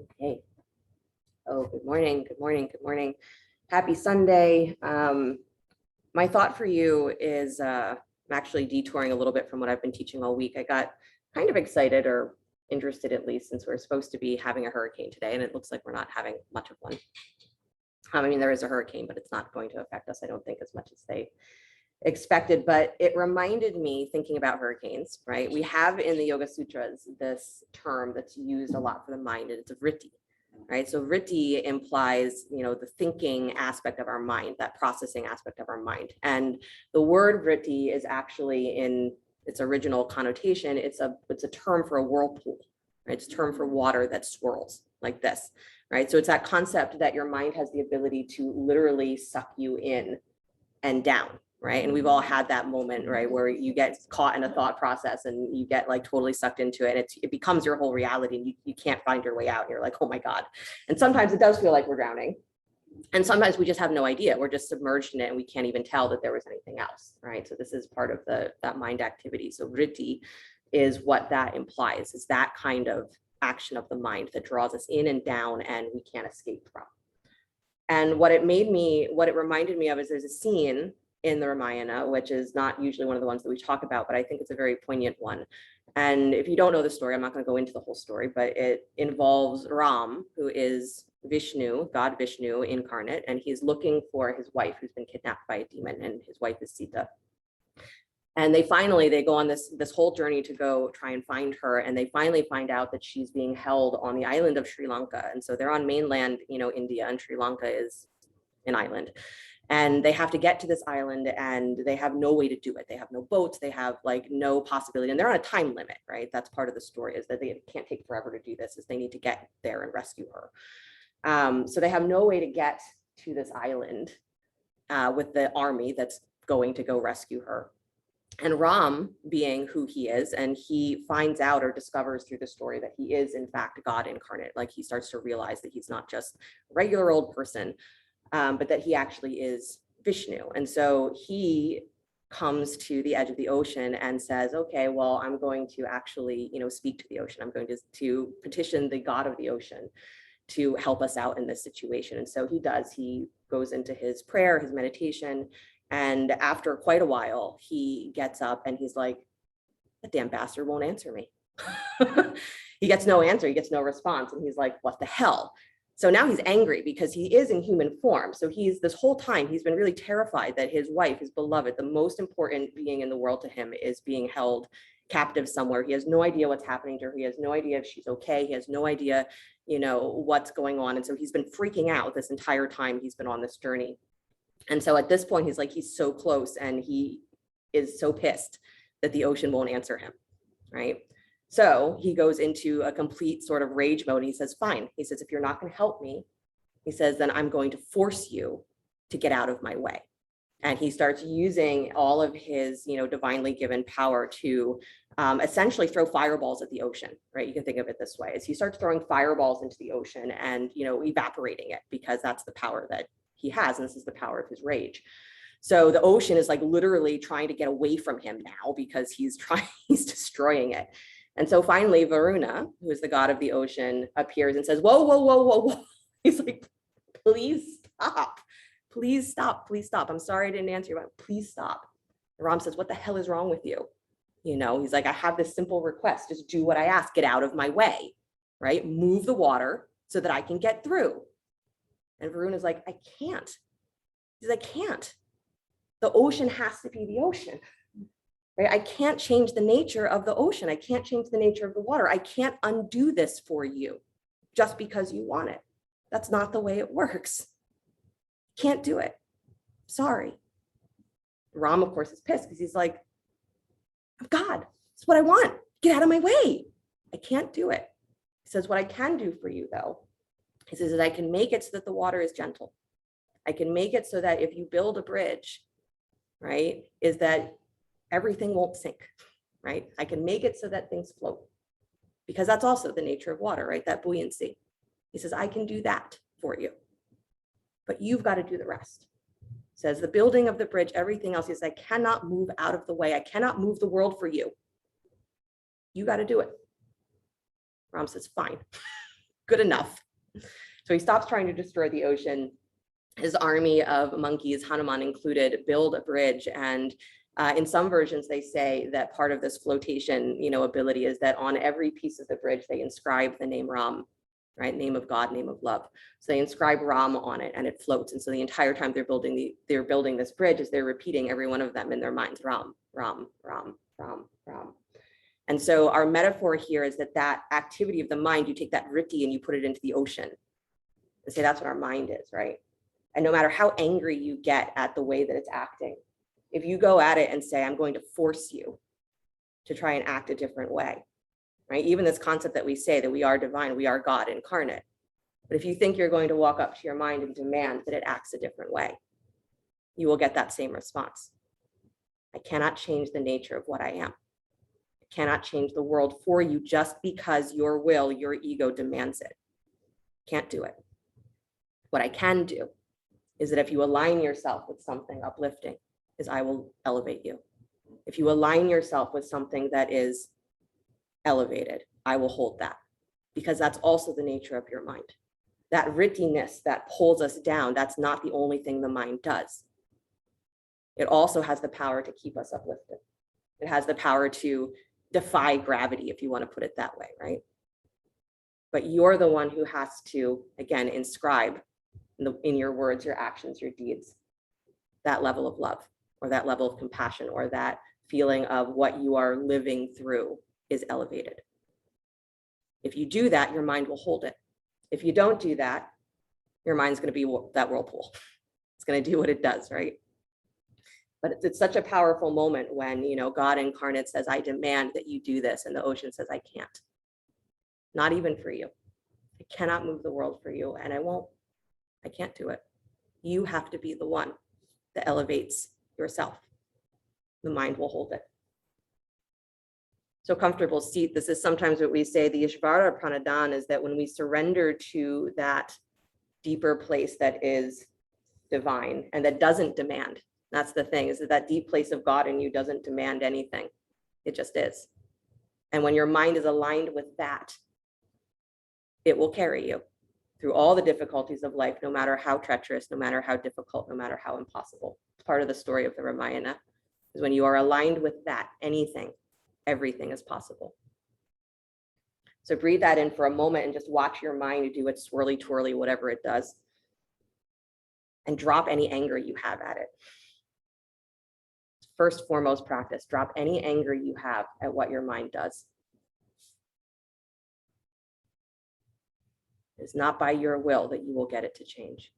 Okay. Oh, good morning. Good morning. Good morning. Happy Sunday. My thought for you is I'm actually detouring a little bit from what I've been teaching all week. I got kind of excited or interested, at least, since we're supposed to be having a hurricane today, and it looks like we're not having much of one. I mean, there is a hurricane, but it's not going to affect us, I don't think, as much as they expected. But it reminded me, thinking about hurricanes, right? We have in the Yoga Sutras this term that's used a lot for the mind, and it's a vritti, right? So vritti implies, the thinking aspect of our mind, that processing aspect of our mind. And the word vritti is actually, in its original connotation, it's a term for a whirlpool, right? It's a term for water that swirls like this, right? So it's that concept that your mind has the ability to literally suck you in and down, right? And we've all had that moment, right, where you get caught in a thought process and you get like totally sucked into it, and it becomes your whole reality, and you can't find your way out. You're like, oh my God. And sometimes it does feel like we're drowning. And sometimes we just have no idea. We're just submerged in it and we can't even tell that there was anything else, right? So this is part of that mind activity. So vritti is what that implies, is that kind of action of the mind that draws us in and down and we can't escape from. And what it reminded me of is there's a scene in the Ramayana, which is not usually one of the ones that we talk about, but I think it's a very poignant one. And if you don't know the story, I'm not going to go into the whole story, but it involves Ram, who is Vishnu, God Vishnu incarnate, and he's looking for his wife who's been kidnapped by a demon, and his wife is Sita. And they go on this whole journey to go try and find her, and they finally find out that she's being held on the island of Sri Lanka. And so they're on mainland, India, and Sri Lanka is an island. And they have to get to this island, and they have no way to do it. They have no boats, they have like no possibility, and they're on a time limit, right? That's part of the story, is that they can't take forever to do this, is they need to get there and rescue her. So they have no way to get to this island with the army that's going to go rescue her. And Ram, being who he is, and he finds out or discovers through the story that he is in fact God incarnate. Like, he starts to realize that he's not just a regular old person, but that he actually is Vishnu. And so he comes to the edge of the ocean and says, okay, well, I'm going to actually, speak to the ocean. I'm going to petition the God of the ocean to help us out in this situation. And so he does. He goes into his prayer, his meditation, and after quite a while, he gets up and he's like, that damn bastard won't answer me. He gets no answer, he gets no response. And he's like, what the hell? So now he's angry because he is in human form. So this whole time, he's been really terrified that his wife, his beloved, the most important being in the world to him, is being held captive somewhere. He has no idea what's happening to her. He has no idea if she's okay. He has no idea, what's going on. And so he's been freaking out this entire time he's been on this journey. And so at this point, he's so close, and he is so pissed that the ocean won't answer him, right? So he goes into a complete sort of rage mode. He says, fine. He says, if you're not going to help me, he says, then I'm going to force you to get out of my way. And he starts using all of his, divinely given power to essentially throw fireballs at the ocean, right? You can think of it this way, as he starts throwing fireballs into the ocean and, evaporating it, because that's the power that he has, and this is the power of his rage. So the ocean is like literally trying to get away from him now, because he's destroying it. And so finally, Varuna, who is the god of the ocean, appears and says, whoa, whoa, whoa, whoa, whoa. He's like, please stop. Please stop. Please stop. I'm sorry I didn't answer you, but please stop. And Ram says, what the hell is wrong with you? He's like, I have this simple request. Just do what I ask. Get out of my way, right? Move the water so that I can get through. And Varuna's like, I can't. He's like, I can't. The ocean has to be the ocean, right? I can't change the nature of the ocean. I can't change the nature of the water. I can't undo this for you just because you want it. That's not the way it works. Can't do it. Sorry. Ram, of course, is pissed because he's like, I'm God. It's what I want. Get out of my way. I can't do it. He says, what I can do for you, though, he says that I can make it so that the water is gentle. I can make it so that if you build a bridge, right, is that everything won't sink, right? I can make it so that things float, because that's also the nature of water, right? That buoyancy. He says, I can do that for you, but you've got to do the rest. He says the building of the bridge, everything else, he says, I cannot move out of the way. I cannot move the world for you. You got to do it. Ram says, fine, good enough. So he stops trying to destroy the ocean. His army of monkeys, Hanuman included, build a bridge. And in some versions, they say that part of this flotation, ability is that on every piece of the bridge, they inscribe the name Ram, right? Name of God, name of love. So they inscribe Ram on it and it floats. And so the entire time they're building this bridge, as they're repeating every one of them in their minds, Ram, Ram, Ram, Ram, Ram. And so our metaphor here is that activity of the mind, you take that vritti and you put it into the ocean and say that's what our mind is, right? And no matter how angry you get at the way that it's acting, if you go at it and say, I'm going to force you to try and act a different way, right? Even this concept that we say that we are divine, we are God incarnate. But if you think you're going to walk up to your mind and demand that it acts a different way, you will get that same response. I cannot change the nature of what I am. I cannot change the world for you just because your will, your ego demands it. Can't do it. What I can do is that if you align yourself with something uplifting, is I will elevate you. If you align yourself with something that is elevated, I will hold that, because that's also the nature of your mind. That vrittiness that pulls us down, that's not the only thing the mind does. It also has the power to keep us uplifted. It has the power to defy gravity, if you want to put it that way, right? But you're the one who has to, again, inscribe in your words, your actions, your deeds, that level of love or that level of compassion or that feeling of what you are living through is elevated. If you do that, your mind will hold it. If you don't do that, your mind's going to be that whirlpool. It's going to do what it does, right? But it's such a powerful moment when, God incarnate says, I demand that you do this. And the ocean says, I can't. Not even for you. I cannot move the world for you, and I won't. I can't do it. You have to be the one that elevates yourself. The mind will hold it. So comfortable seat. This is sometimes what we say, the Ishvara Pranidhana, is that when we surrender to that deeper place that is divine and that doesn't demand, that's the thing, is that deep place of God in you doesn't demand anything. It just is. And when your mind is aligned with that, it will carry you through all the difficulties of life, no matter how treacherous, no matter how difficult, no matter how impossible. It's part of the story of the Ramayana, is when you are aligned with that, everything is possible. So breathe that in for a moment and just watch your mind do its swirly twirly, whatever it does, and drop any anger you have at it. First, foremost practice, drop any anger you have at what your mind does. It's not by your will that you will get it to change.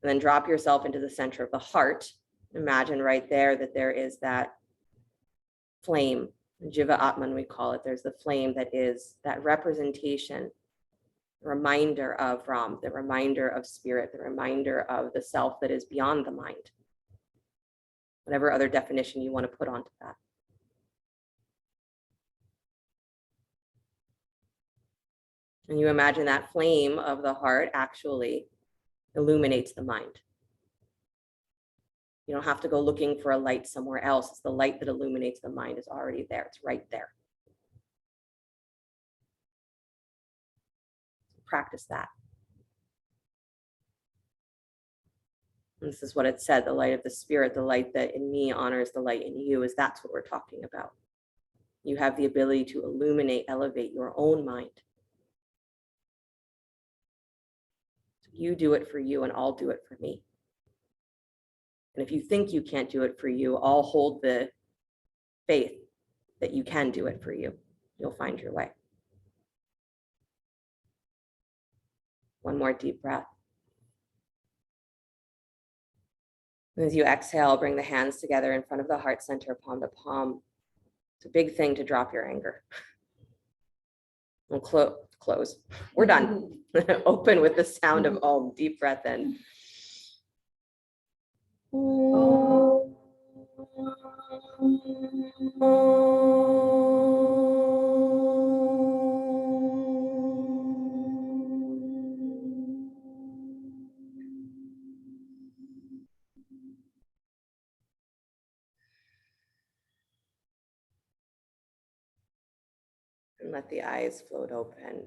And then drop yourself into the center of the heart. Imagine right there that there is that flame, Jiva Atman we call it. There's the flame that is that representation, reminder of Ram, the reminder of spirit, the reminder of the self that is beyond the mind. Whatever other definition you want to put onto that. And you imagine that flame of the heart actually illuminates the mind. You don't have to go looking for a light somewhere else. It's the light that illuminates the mind is already there. It's right there. Practice that. And this is what it said, the light of the spirit, the light that in me honors the light in you, is that's what we're talking about. You have the ability to illuminate, elevate your own mind. You do it for you and I'll do it for me. And if you think you can't do it for you, I'll hold the faith that you can do it for you. You'll find your way. One more deep breath. And as you exhale, bring the hands together in front of the heart center, palm to palm. It's a big thing to drop your anger. We'll close. We're done. Open with the sound of Om. Deep breath in. And let the eyes float open.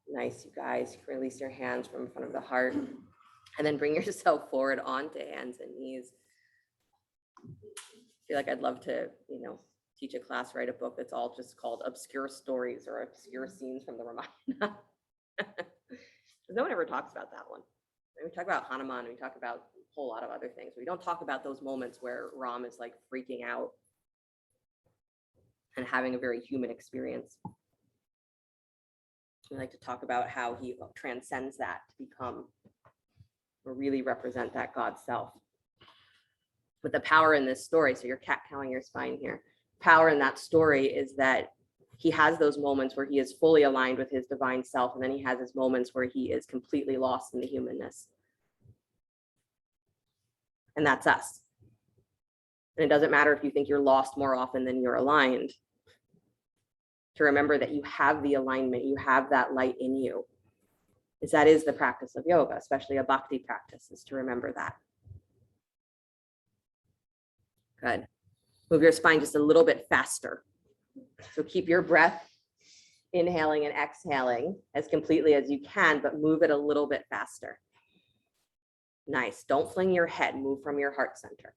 Nice, you guys. You can release your hands from in front of the heart. And then bring yourself forward onto hands and knees. I feel like I'd love to, teach a class, write a book that's all just called Obscure Stories or Obscure Scenes from the Ramayana. No one ever talks about that one. We talk about Hanuman, we talk about a whole lot of other things. We don't talk about those moments where Ram is like freaking out and having a very human experience. We like to talk about how he transcends that to become or really represent that God self. But the power in this story, so you're cat-cowing your spine here, power in that story is that he has those moments where he is fully aligned with his divine self, and then he has his moments where he is completely lost in the humanness. And that's us. And it doesn't matter if you think you're lost more often than you're aligned, to remember that you have the alignment, you have that light in you. Is that is the practice of yoga, especially a bhakti practice, is to remember that. Good. Move your spine just a little bit faster. So keep your breath inhaling and exhaling as completely as you can, but move it a little bit faster. Nice. Don't fling your head. Move from your heart center.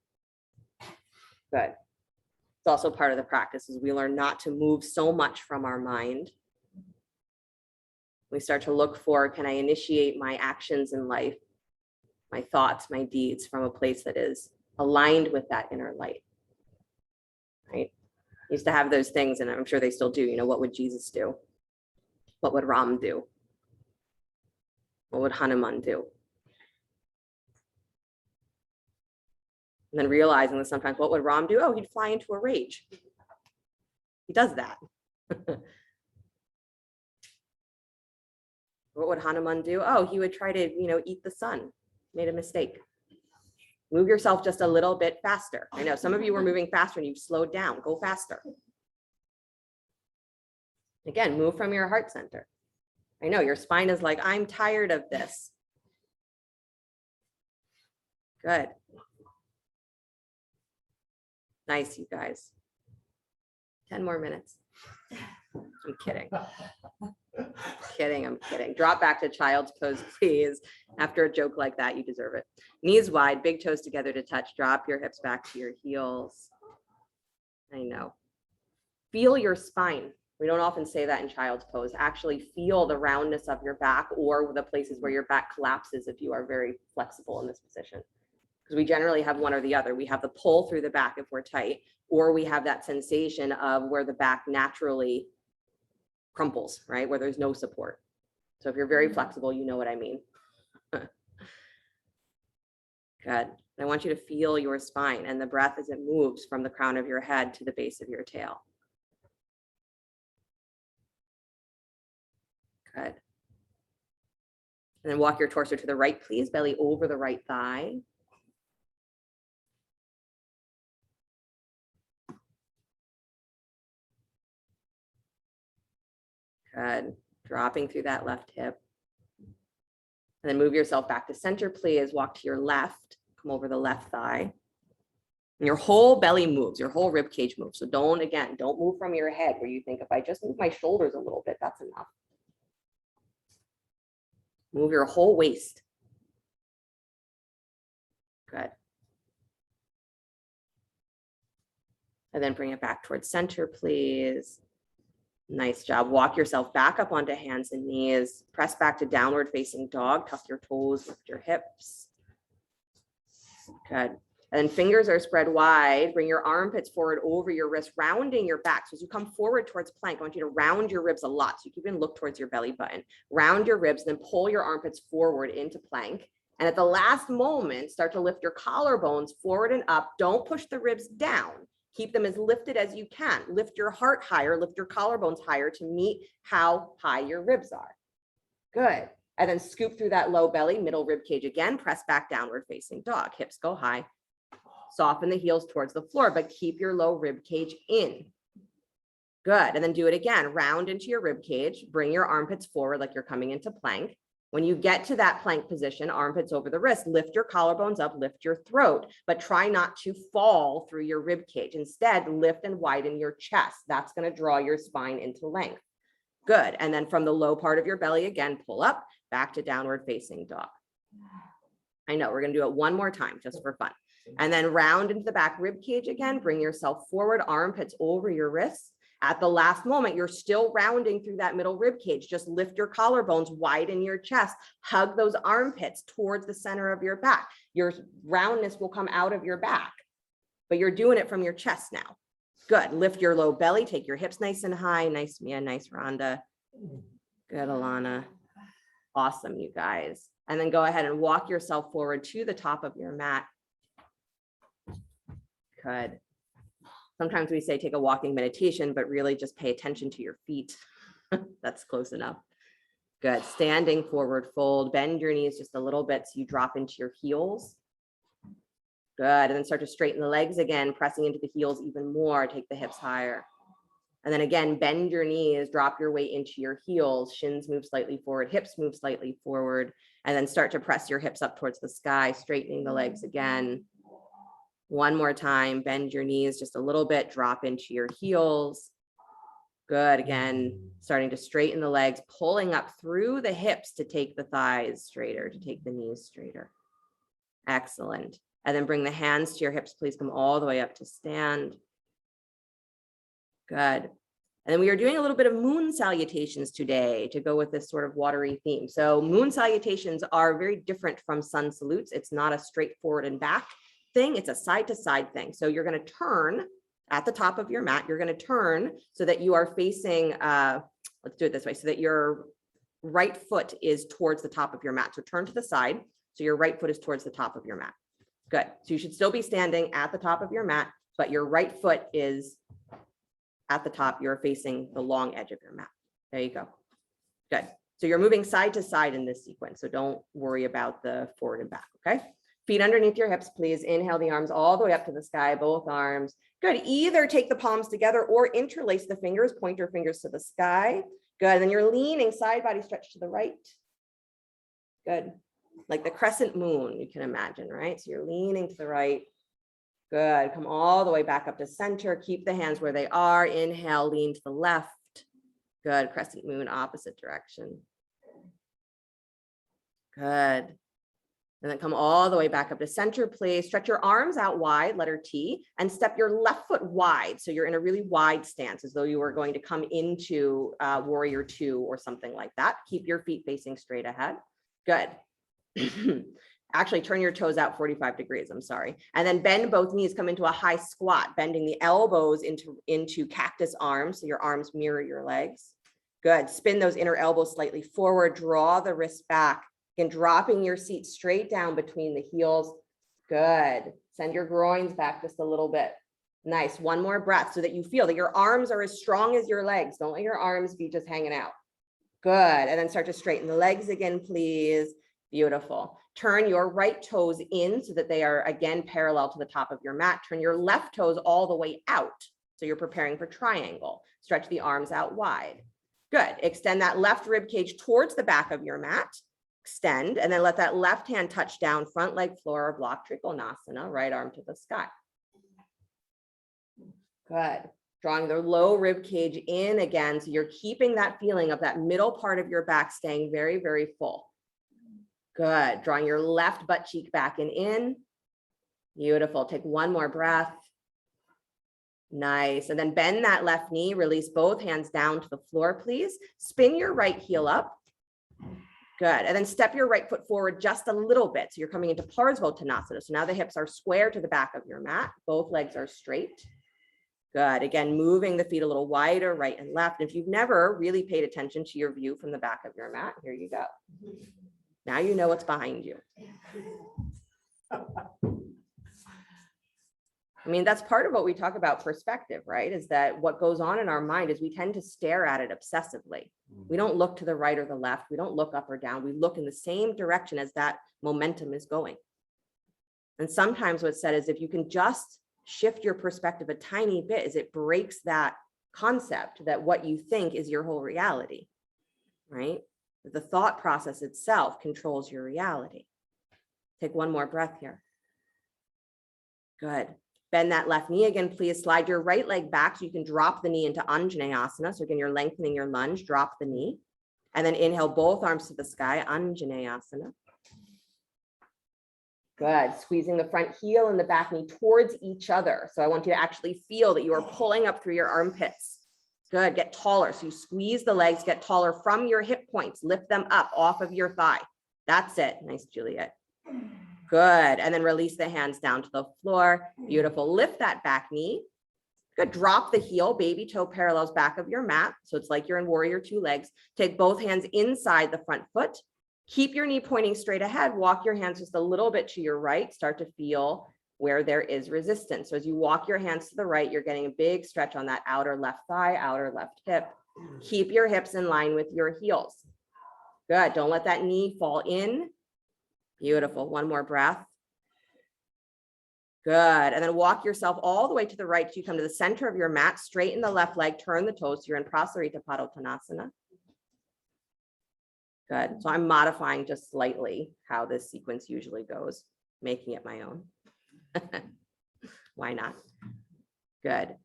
Good. It's also part of the practice is we learn not to move so much from our mind. We start to look for, can I initiate my actions in life, my thoughts, my deeds from a place that is aligned with that inner light, right? Used to have those things, and I'm sure they still do. What would Jesus do? What would Ram do? What would Hanuman do? And then realizing that sometimes what would Ram do? Oh, he'd fly into a rage. He does that. What would Hanuman do? Oh, he would try to, eat the sun. Made a mistake. Move yourself just a little bit faster. I know some of you were moving faster and you've slowed down. Go faster. Again, move from your heart center. I know your spine is like, I'm tired of this. Good. Nice, you guys. 10 more minutes. I'm kidding. I'm kidding. Drop back to child's pose, please. After a joke like that, you deserve it. Knees wide, big toes together to touch. Drop your hips back to your heels. I know. Feel your spine. We don't often say that in child's pose. Actually feel the roundness of your back or the places where your back collapses if you are very flexible in this position. Because we generally have one or the other. We have the pull through the back if we're tight, or we have that sensation of where the back naturally crumples, right? Where there's no support. So if you're very flexible, you know what I mean. Good. I want you to feel your spine and the breath as it moves from the crown of your head to the base of your tail. Good. And then walk your torso to the right, please. Belly over the right thigh. Good. Dropping through that left hip. And then move yourself back to center, please. Walk to your left. Come over the left thigh. And your whole belly moves, your whole rib cage moves. So don't move from your head where you think if I just move my shoulders a little bit, that's enough. Move your whole waist. Good. And then bring it back towards center, please. Nice job. Walk yourself back up onto hands and knees. Press back to downward facing dog. Tuck your toes, lift your hips. Good. And then fingers are spread wide. Bring your armpits forward over your wrist, rounding your back. So as you come forward towards plank, I want you to round your ribs a lot. So you can even look towards your belly button. Round your ribs, then pull your armpits forward into plank. And at the last moment, start to lift your collarbones forward and up. Don't push the ribs down. Keep them as lifted as you can. Lift your heart higher, lift your collarbones higher to meet how high your ribs are. Good. And then scoop through that low belly, middle rib cage again. Press back downward facing dog. Hips go high. Soften the heels towards the floor, but keep your low rib cage in. Good. And then do it again. Round into your rib cage. Bring your armpits forward like you're coming into plank. When you get to that plank position, armpits over the wrist, lift your collarbones up, lift your throat, but try not to fall through your rib cage. Instead, lift and widen your chest. That's going to draw your spine into length. Good. And then from the low part of your belly, again, pull up, back to downward facing dog. I know, we're going to do it one more time just for fun. And then round into the back rib cage again, bring yourself forward, armpits over your wrists. At the last moment, you're still rounding through that middle rib cage. Just lift your collarbones, widen your chest, hug those armpits towards the center of your back. Your roundness will come out of your back, but you're doing it from your chest now. Good. Lift your low belly, take your hips nice and high. Nice, Mia. Nice, Rhonda. Good, Alana. Awesome, you guys. And then go ahead and walk yourself forward to the top of your mat. Good. Sometimes we say take a walking meditation, but really just pay attention to your feet. That's close enough. Good. Standing forward fold. Bend your knees just a little bit so you drop into your heels. Good. And then start to straighten the legs again, pressing into the heels even more. Take the hips higher. And then again, bend your knees, drop your weight into your heels. Shins move slightly forward, hips move slightly forward. And then start to press your hips up towards the sky, straightening the legs again. One more time, bend your knees just a little bit, drop into your heels. Good. Again, starting to straighten the legs, pulling up through the hips to take the thighs straighter, to take the knees straighter. Excellent. And then bring the hands to your hips. Please come all the way up to stand. Good. And then we are doing a little bit of moon salutations today to go with this sort of watery theme. So moon salutations are very different from sun salutes. It's not a straightforward and back thing. It's a side to side thing. So you're going to turn at the top of your mat. You're going to turn so that you are facing, let's do it this way, so that your right foot is towards the top of your mat. So turn to the side. So your right foot is towards the top of your mat. Good. So you should still be standing at the top of your mat, but your right foot is at the top. You're facing the long edge of your mat. There you go. Good. So you're moving side to side in this sequence. So don't worry about the forward and back. Okay. Feet underneath your hips, please. Inhale the arms all the way up to the sky, both arms. Good. Either take the palms together or interlace the fingers, point your fingers to the sky. Good. Then you're leaning, side body stretch to the right. Good. Like the crescent moon, you can imagine, right? So you're leaning to the right. Good. Come all the way back up to center. Keep the hands where they are. Inhale, lean to the left. Good. Crescent moon, opposite direction. Good. And then come all the way back up to center, please. Stretch your arms out wide, letter T, and step your left foot wide. So you're in a really wide stance, as though you were going to come into warrior two or something like that. Keep your feet facing straight ahead. Good. Actually, turn your toes out 45 degrees. I'm sorry. And then bend both knees, come into a high squat, bending the elbows into cactus arms. So your arms mirror your legs. Good. Spin those inner elbows slightly forward. Draw the wrists back. Again, dropping your seat straight down between the heels. Good. Send your groins back just a little bit. Nice. One more breath so that you feel that your arms are as strong as your legs. Don't let your arms be just hanging out. Good. And then start to straighten the legs again, please. Beautiful. Turn your right toes in so that they are again parallel to the top of your mat. Turn your left toes all the way out. So you're preparing for triangle. Stretch the arms out wide. Good. Extend that left rib cage towards the back of your mat. Extend, and then let that left hand touch down, front leg floor or block, Trikonasana, right arm to the sky. Good. Drawing the low rib cage in again. So you're keeping that feeling of that middle part of your back staying very, very full. Good. Drawing your left butt cheek back and in. Beautiful. Take one more breath. Nice. And then bend that left knee. Release both hands down to the floor, please. Spin your right heel up. Good. And then step your right foot forward just a little bit. So you're coming into Parsvottanasana. So now the hips are square to the back of your mat. Both legs are straight. Good. Again, moving the feet a little wider, right and left. If you've never really paid attention to your view from the back of your mat, here you go. Now you know what's behind you. I mean, that's part of what we talk about perspective, right? Is that what goes on in our mind is we tend to stare at it obsessively. We don't look to the right or the left. We don't look up or down. We look in the same direction as that momentum is going. And sometimes what's said is if you can just shift your perspective a tiny bit, is it breaks that concept that what you think is your whole reality, right? The thought process itself controls your reality. Take one more breath here. Good. Bend that left knee again, please. Slide your right leg back so you can drop the knee into Anjaneyasana. So again, you're lengthening your lunge, drop the knee. And then inhale both arms to the sky, Anjaneyasana. Good. Squeezing the front heel and the back knee towards each other. So I want you to actually feel that you are pulling up through your armpits. Good. Get taller. So you squeeze the legs, get taller from your hip points. Lift them up off of your thigh. That's it. Nice, Juliet. Good. And then release the hands down to the floor. Beautiful. Lift that back knee. Good. Drop the heel. Baby toe parallels back of your mat. So it's like you're in warrior two legs. Take both hands inside the front foot. Keep your knee pointing straight ahead. Walk your hands just a little bit to your right. Start to feel where there is resistance. So as you walk your hands to the right, you're getting a big stretch on that outer left thigh, outer left hip. Keep your hips in line with your heels. Good. Don't let that knee fall in. Beautiful. One more breath. Good. And then walk yourself all the way to the right till you come to the center of your mat. Straighten the left leg, turn the toes. So you're in Prasarita Padottanasana. Good. So I'm modifying just slightly how this sequence usually goes, making it my own. Why not? Good.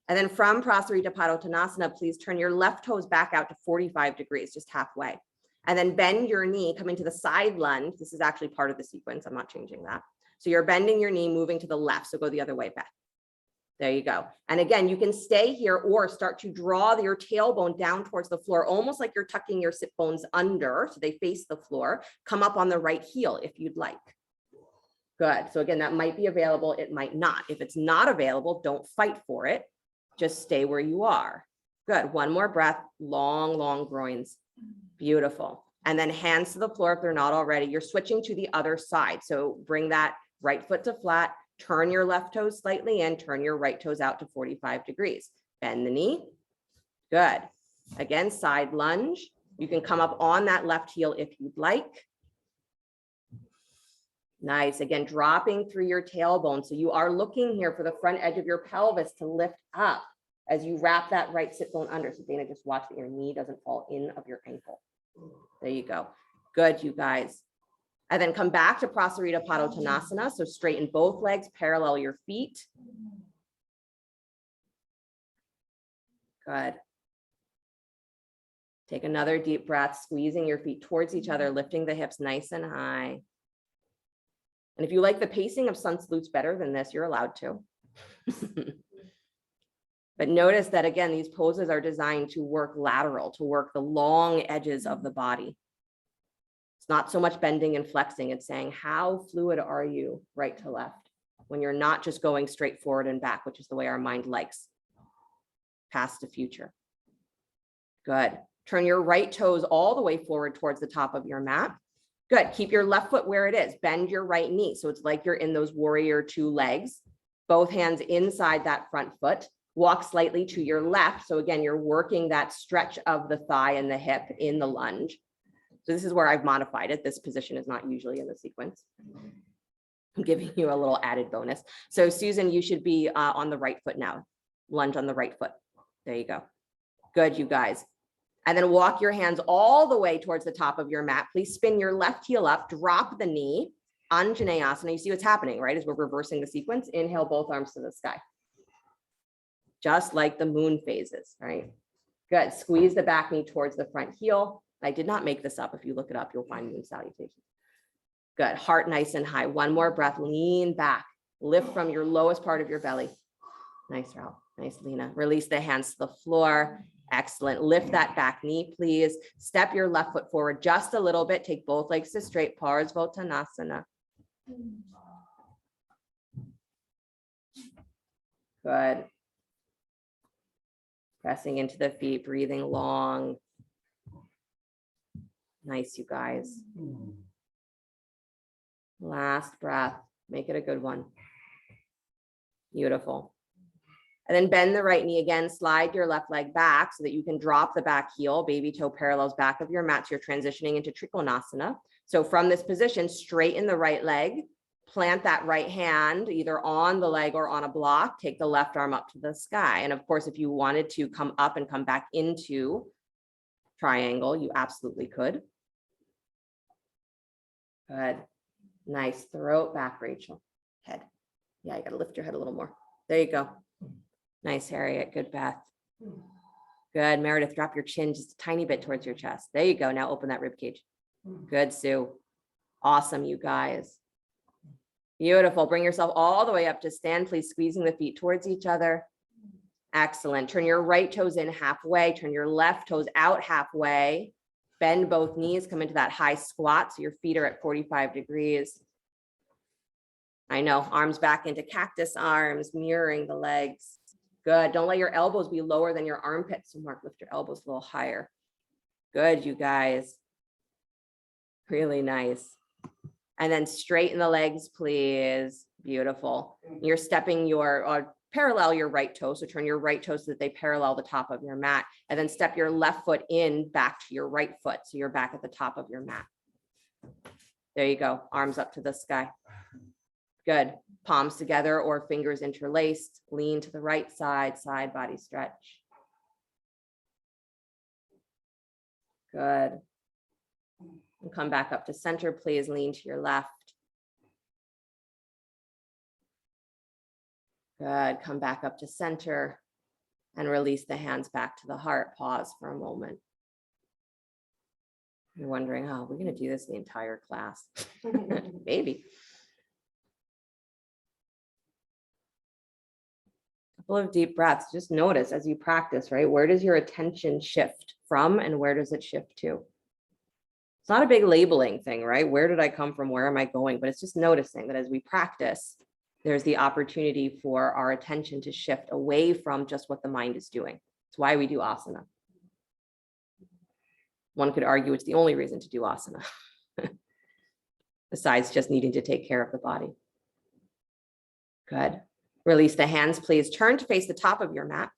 And then from Prasarita Padottanasana, please turn your left toes back out to 45 degrees, just halfway. And then bend your knee, come into the side lunge. This is actually part of the sequence. I'm not changing that. So you're bending your knee, moving to the left. So go the other way back. There you go. And again, you can stay here or start to draw your tailbone down towards the floor, almost like you're tucking your sit bones under so they face the floor. Come up on the right heel if you'd like. Good. So again, that might be available. It might not. If it's not available, don't fight for it. Just stay where you are. Good. One more breath. Long, long groins. Beautiful. And then hands to the floor if they're not already. You're switching to the other side. So bring that right foot to flat. Turn your left toes slightly in, turn your right toes out to 45 degrees. Bend the knee. Good. Again, side lunge. You can come up on that left heel if you'd like. Nice. Again, dropping through your tailbone. So you are looking here for the front edge of your pelvis to lift up as you wrap that right sit bone under. So Dana, just watch that your knee doesn't fall in of your ankle. There you go. Good, you guys. And then come back to Prasarita Padottanasana. So straighten both legs, parallel your feet. Good. Take another deep breath, squeezing your feet towards each other, lifting the hips nice and high. And if you like the pacing of sun salutes better than this, you're allowed to. But notice that again, these poses are designed to work lateral, to work the long edges of the body. It's not so much bending and flexing. It's saying, how fluid are you right to left when you're not just going straight forward and back, which is the way our mind likes, past to future. Good. Turn your right toes all the way forward towards the top of your mat. Good. Keep your left foot where it is. Bend your right knee. So it's like you're in those warrior two legs, both hands inside that front foot. Walk slightly to your left. So again, you're working that stretch of the thigh and the hip in the lunge. So this is where I've modified it. This position is not usually in the sequence. I'm giving you a little added bonus. So Susan, you should be on the right foot now. Lunge on the right foot. There you go. Good, you guys. And then walk your hands all the way towards the top of your mat. Please spin your left heel up, drop the knee, Anjaneyasana. You see what's happening, right? As we're reversing the sequence. Inhale both arms to the sky. Just like the moon phases, right? Good. Squeeze the back knee towards the front heel. I did not make this up. If you look it up, you'll find moon salutations. Good. Heart nice and high. One more breath. Lean back. Lift from your lowest part of your belly. Nice, Raul. Nice, Lena. Release the hands to the floor. Excellent. Lift that back knee, please. Step your left foot forward just a little bit. Take both legs to straight. Parsvottanasana. Good. Pressing into the feet, breathing long. Nice, you guys. Last breath. Make it a good one. Beautiful. And then bend the right knee again. Slide your left leg back so that you can drop the back heel. Baby toe parallels back of your mat. So you're transitioning into Trikonasana. So from this position, straighten the right leg. Plant that right hand either on the leg or on a block. Take the left arm up to the sky. And of course, if you wanted to come up and come back into triangle, you absolutely could. Good. Nice. Throat back, Rachel. Head. Yeah, you got to lift your head a little more. There you go. Nice, Harriet. Good, Beth. Good, Meredith. Drop your chin just a tiny bit towards your chest. There you go. Now open that rib cage. Good, Sue. Awesome, you guys. Beautiful. Bring yourself all the way up to stand, please. Squeezing the feet towards each other. Excellent. Turn your right toes in halfway. Turn your left toes out halfway. Bend both knees. Come into that high squat so your feet are at 45 degrees. I know. Arms back into cactus arms, mirroring the legs. Good. Don't let your elbows be lower than your armpits. So Mark, lift your elbows a little higher. Good, you guys. Really nice. And then straighten the legs, please. Beautiful. You're stepping your, parallel your right toe. So turn your right toe so that they parallel the top of your mat. And then step your left foot in back to your right foot. So you're back at the top of your mat. There you go. Arms up to the sky. Good. Palms together or fingers interlaced. Lean to the right side, side body stretch. Good. And come back up to center, please. Lean to your left. Good. Come back up to center and release the hands back to the heart. Pause for a moment. You're wondering, oh, we're going to do this the entire class. Maybe. Couple of deep breaths. Just notice as you practice, right? Where does your attention shift from and where does it shift to? It's not a big labeling thing, right? Where did I come from? Where am I going? But it's just noticing that as we practice, there's the opportunity for our attention to shift away from just what the mind is doing. It's why we do asana. One could argue it's the only reason to do asana, besides just needing to take care of the body. Good. Release the hands, please. Turn to face the top of your mat.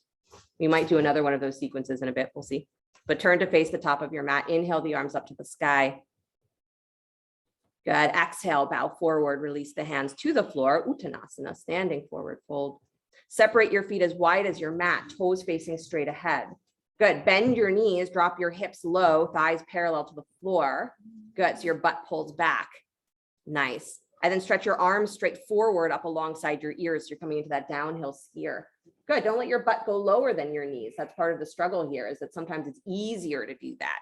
We might do another one of those sequences in a bit. We'll see. But turn to face the top of your mat. Inhale the arms up to the sky. Good. Exhale, bow forward. Release the hands to the floor. Uttanasana, standing forward fold. Separate your feet as wide as your mat, toes facing straight ahead. Good. Bend your knees, drop your hips low, thighs parallel to the floor. Good. So your butt pulls back. Nice. And then stretch your arms straight forward up alongside your ears. So you're coming into that downhill skier. Good. Don't let your butt go lower than your knees. That's part of the struggle here, is that sometimes it's easier to do that.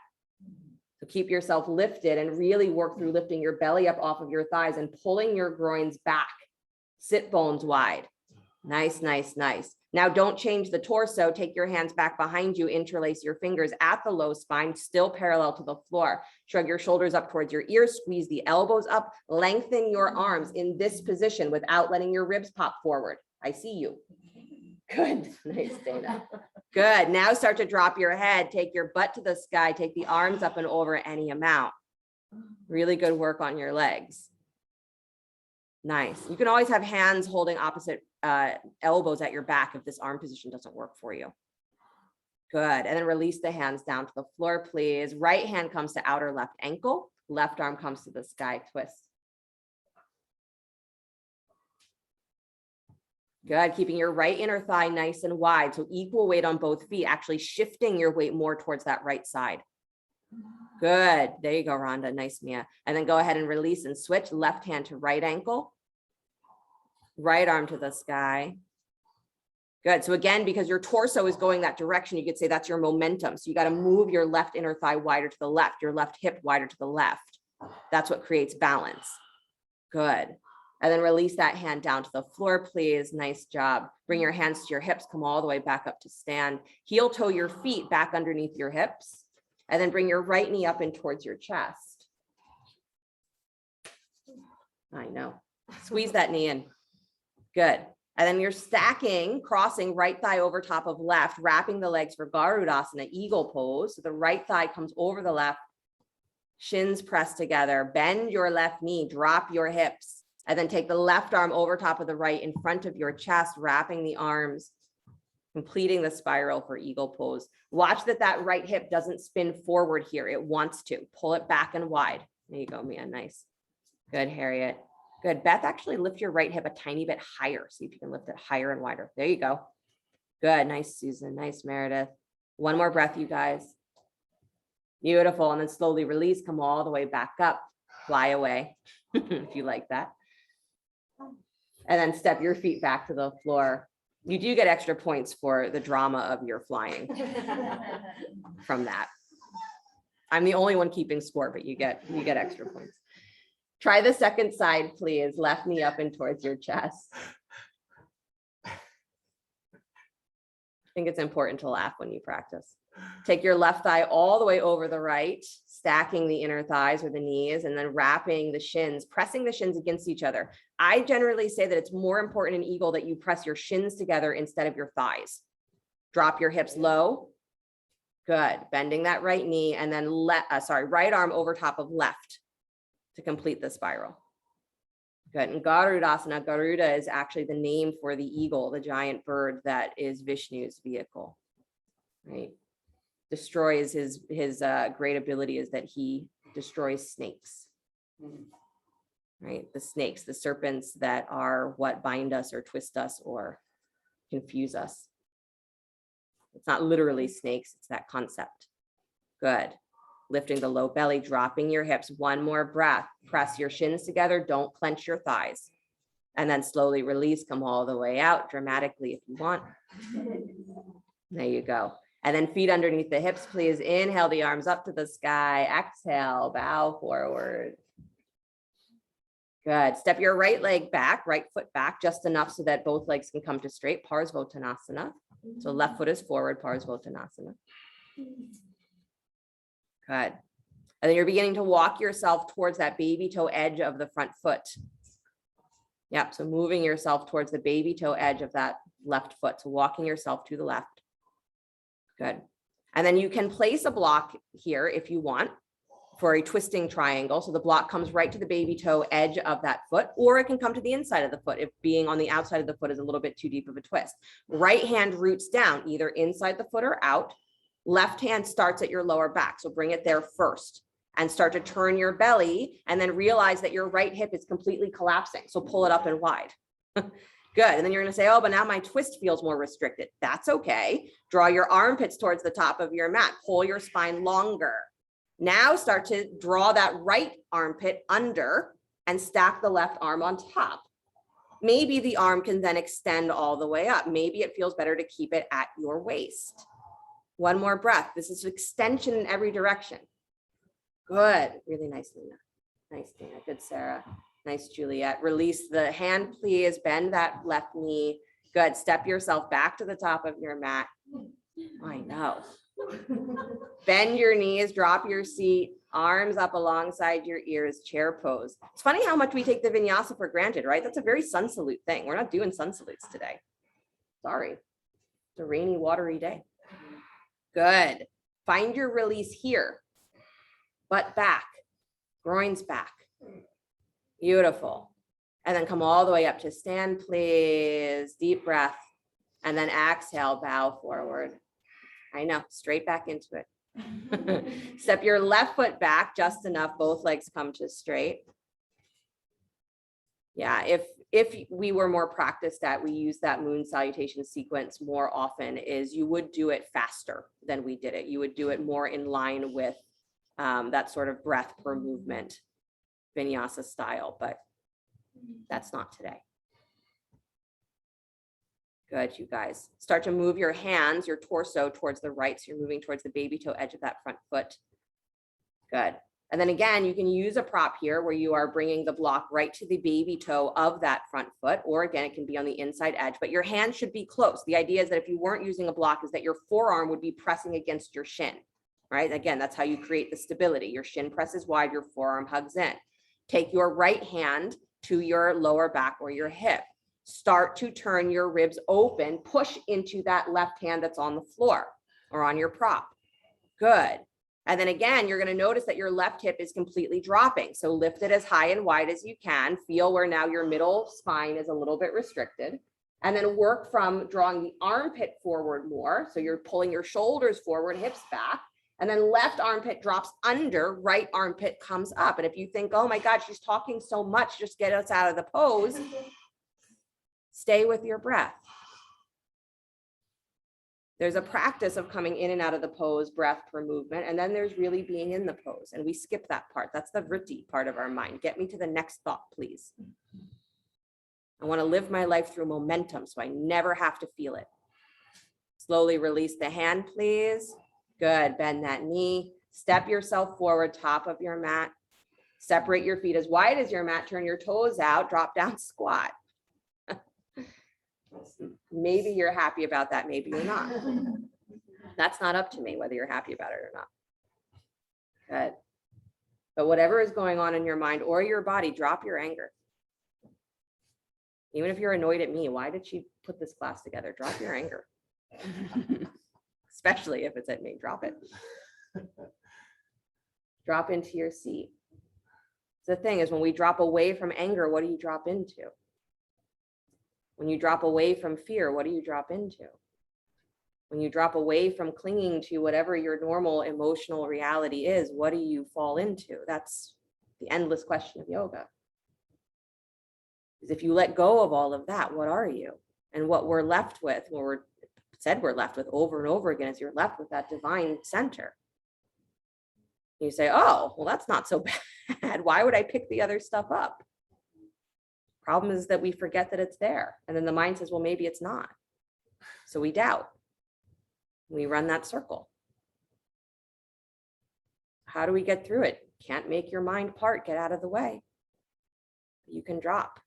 So keep yourself lifted and really work through lifting your belly up off of your thighs and pulling your groins back. Sit bones wide. Nice, nice, nice. Now don't change the torso. Take your hands back behind you. Interlace your fingers at the low spine, still parallel to the floor. Shrug your shoulders up towards your ears. Squeeze the elbows up. Lengthen your arms in this position without letting your ribs pop forward. I see you. Good. Nice, Dana. Good. Now start to drop your head. Take your butt to the sky. Take the arms up and over any amount. Really good work on your legs. Nice. You can always have hands holding opposite elbows at your back if this arm position doesn't work for you. Good. And then release the hands down to the floor, please. Right hand comes to outer left ankle. Left arm comes to the sky. Twist. Good. Keeping your right inner thigh nice and wide. So equal weight on both feet, actually shifting your weight more towards that right side. Good. There you go, Rhonda. Nice, Mia. And then go ahead and release and switch. Left hand to right ankle. Right arm to the sky. Good. So again, because your torso is going that direction, you could say that's your momentum. So you got to move your left inner thigh wider to the left, your left hip wider to the left. That's what creates balance. Good. And then release that hand down to the floor, please. Nice job. Bring your hands to your hips. Come all the way back up to stand. Heel toe your feet back underneath your hips. And then bring your right knee up and towards your chest. I know. Squeeze that knee in. Good. And then you're stacking, crossing right thigh over top of left, wrapping the legs for Garudasana, eagle pose. So the right thigh comes over the left, shins press together, bend your left knee, drop your hips, and then take the left arm over top of the right in front of your chest, wrapping the arms, completing the spiral for eagle pose. Watch that right hip doesn't spin forward here. It wants to. Pull it back and wide. There you go, Mia. Nice. Good, Harriet. Good. Beth, actually lift your right hip a tiny bit higher. See if you can lift it higher and wider. There you go. Good. Nice, Susan. Nice, Meredith. One more breath, you guys. Beautiful. And then slowly release. Come all the way back up. Fly away if you like that. And then step your feet back to the floor. You do get extra points for the drama of your flying from that. I'm the only one keeping score, but you get extra points. Try the second side, please. Left knee up and towards your chest. I think it's important to laugh when you practice. Take your left thigh all the way over the right, stacking the inner thighs or the knees, and then wrapping the shins, pressing the shins against each other. I generally say that it's more important in eagle that you press your shins together instead of your thighs. Drop your hips low. Good. Bending that right knee, and then right arm over top of left to complete the spiral. Good. And Garudasana, Garuda is actually the name for the eagle, the giant bird that is Vishnu's vehicle, right? Destroys his great ability is that he destroys snakes, right? The snakes, the serpents that are what bind us or twist us or confuse us. It's not literally snakes, it's that concept. Good. Lifting the low belly, dropping your hips. One more breath. Press your shins together. Don't clench your thighs. And then slowly release. Come all the way out dramatically if you want. There you go. And then feet underneath the hips, please. Inhale the arms up to the sky. Exhale, bow forward. Good. Step your right leg back, right foot back, just enough so that both legs can come to straight. Parsvottanasana. So left foot is forward, Parsvottanasana. Good. And then you're beginning to walk yourself towards that baby toe edge of the front foot. Yep. So moving yourself towards the baby toe edge of that left foot. So walking yourself to the left. Good. And then you can place a block here if you want for a twisting triangle. So the block comes right to the baby toe edge of that foot, or it can come to the inside of the foot if being on the outside of the foot is a little bit too deep of a twist. Right hand roots down, either inside the foot or out. Left hand starts at your lower back. So bring it there first and start to turn your belly and then realize that your right hip is completely collapsing. So pull it up and wide. Good. And then you're going to say, oh, but now my twist feels more restricted. That's okay. Draw your armpits towards the top of your mat. Pull your spine longer. Now start to draw that right armpit under and stack the left arm on top. Maybe the arm can then extend all the way up. Maybe it feels better to keep it at your waist. One more breath. This is extension in every direction. Good. Really nice, Lena. Nice, Dana. Good, Sarah. Nice, Juliet. Release the hand, please. Bend that left knee. Good. Step yourself back to the top of your mat. I know. Bend your knees, drop your seat, arms up alongside your ears, chair pose. It's funny how much we take the vinyasa for granted, right? That's a very sun salute thing. We're not doing sun salutes today. Sorry. It's a rainy, watery day. Good. Find your release here. Butt back, groins back. Beautiful. And then come all the way up to stand, please. Deep breath. And then exhale, bow forward. I know, straight back into it. Step your left foot back just enough. Both legs come to straight. Yeah, if we were more practiced at, we use that moon salutation sequence more often, is you would do it faster than we did it. You would do it more in line with that sort of breath per movement vinyasa style, but that's not today. Good, you guys. Start to move your hands, your torso towards the right. So you're moving towards the baby toe edge of that front foot. Good. And then again, you can use a prop here where you are bringing the block right to the baby toe of that front foot, or again, it can be on the inside edge, but your hand should be close. The idea is that if you weren't using a block, is that your forearm would be pressing against your shin, right? Again, that's how you create the stability. Your shin presses wide, your forearm hugs in. Take your right hand to your lower back or your hip. Start to turn your ribs open, push into that left hand that's on the floor or on your prop. Good. And then again, you're going to notice that your left hip is completely dropping. So lift it as high and wide as you can. Feel where now your middle spine is a little bit restricted. And then work from drawing the armpit forward more. So you're pulling your shoulders forward, hips back. And then left armpit drops under, right armpit comes up. And if you think, oh my God, she's talking so much, just get us out of the pose. Stay with your breath. There's a practice of coming in and out of the pose, breath per movement, and then there's really being in the pose. And we skip that part. That's the vritti part of our mind. Get me to the next thought, please. I want to live my life through momentum so I never have to feel it. Slowly release the hand, please. Good. Bend that knee. Step yourself forward, top of your mat. Separate your feet as wide as your mat. Turn your toes out. Drop down, squat. Maybe you're happy about that. Maybe you're not. That's not up to me whether you're happy about it or not. Good. But whatever is going on in your mind or your body, drop your anger. Even if you're annoyed at me, why did she put this class together? Drop your anger. Especially if it's at me, drop it. Drop into your seat. The thing is, when we drop away from anger, what do you drop into? When you drop away from fear, what do you drop into? When you drop away from clinging to whatever your normal emotional reality is, what do you fall into? That's the endless question of yoga. Because if you let go of all of that, what are you? And what we're left with, what we're left with over and over again, is you're left with that divine center. You say, oh, well, that's not so bad. Why would I pick the other stuff up? Problem is that we forget that it's there. And then the mind says, well, maybe it's not. So we doubt. We run that circle. How do we get through it? Can't make your mind part, get out of the way. You can drop.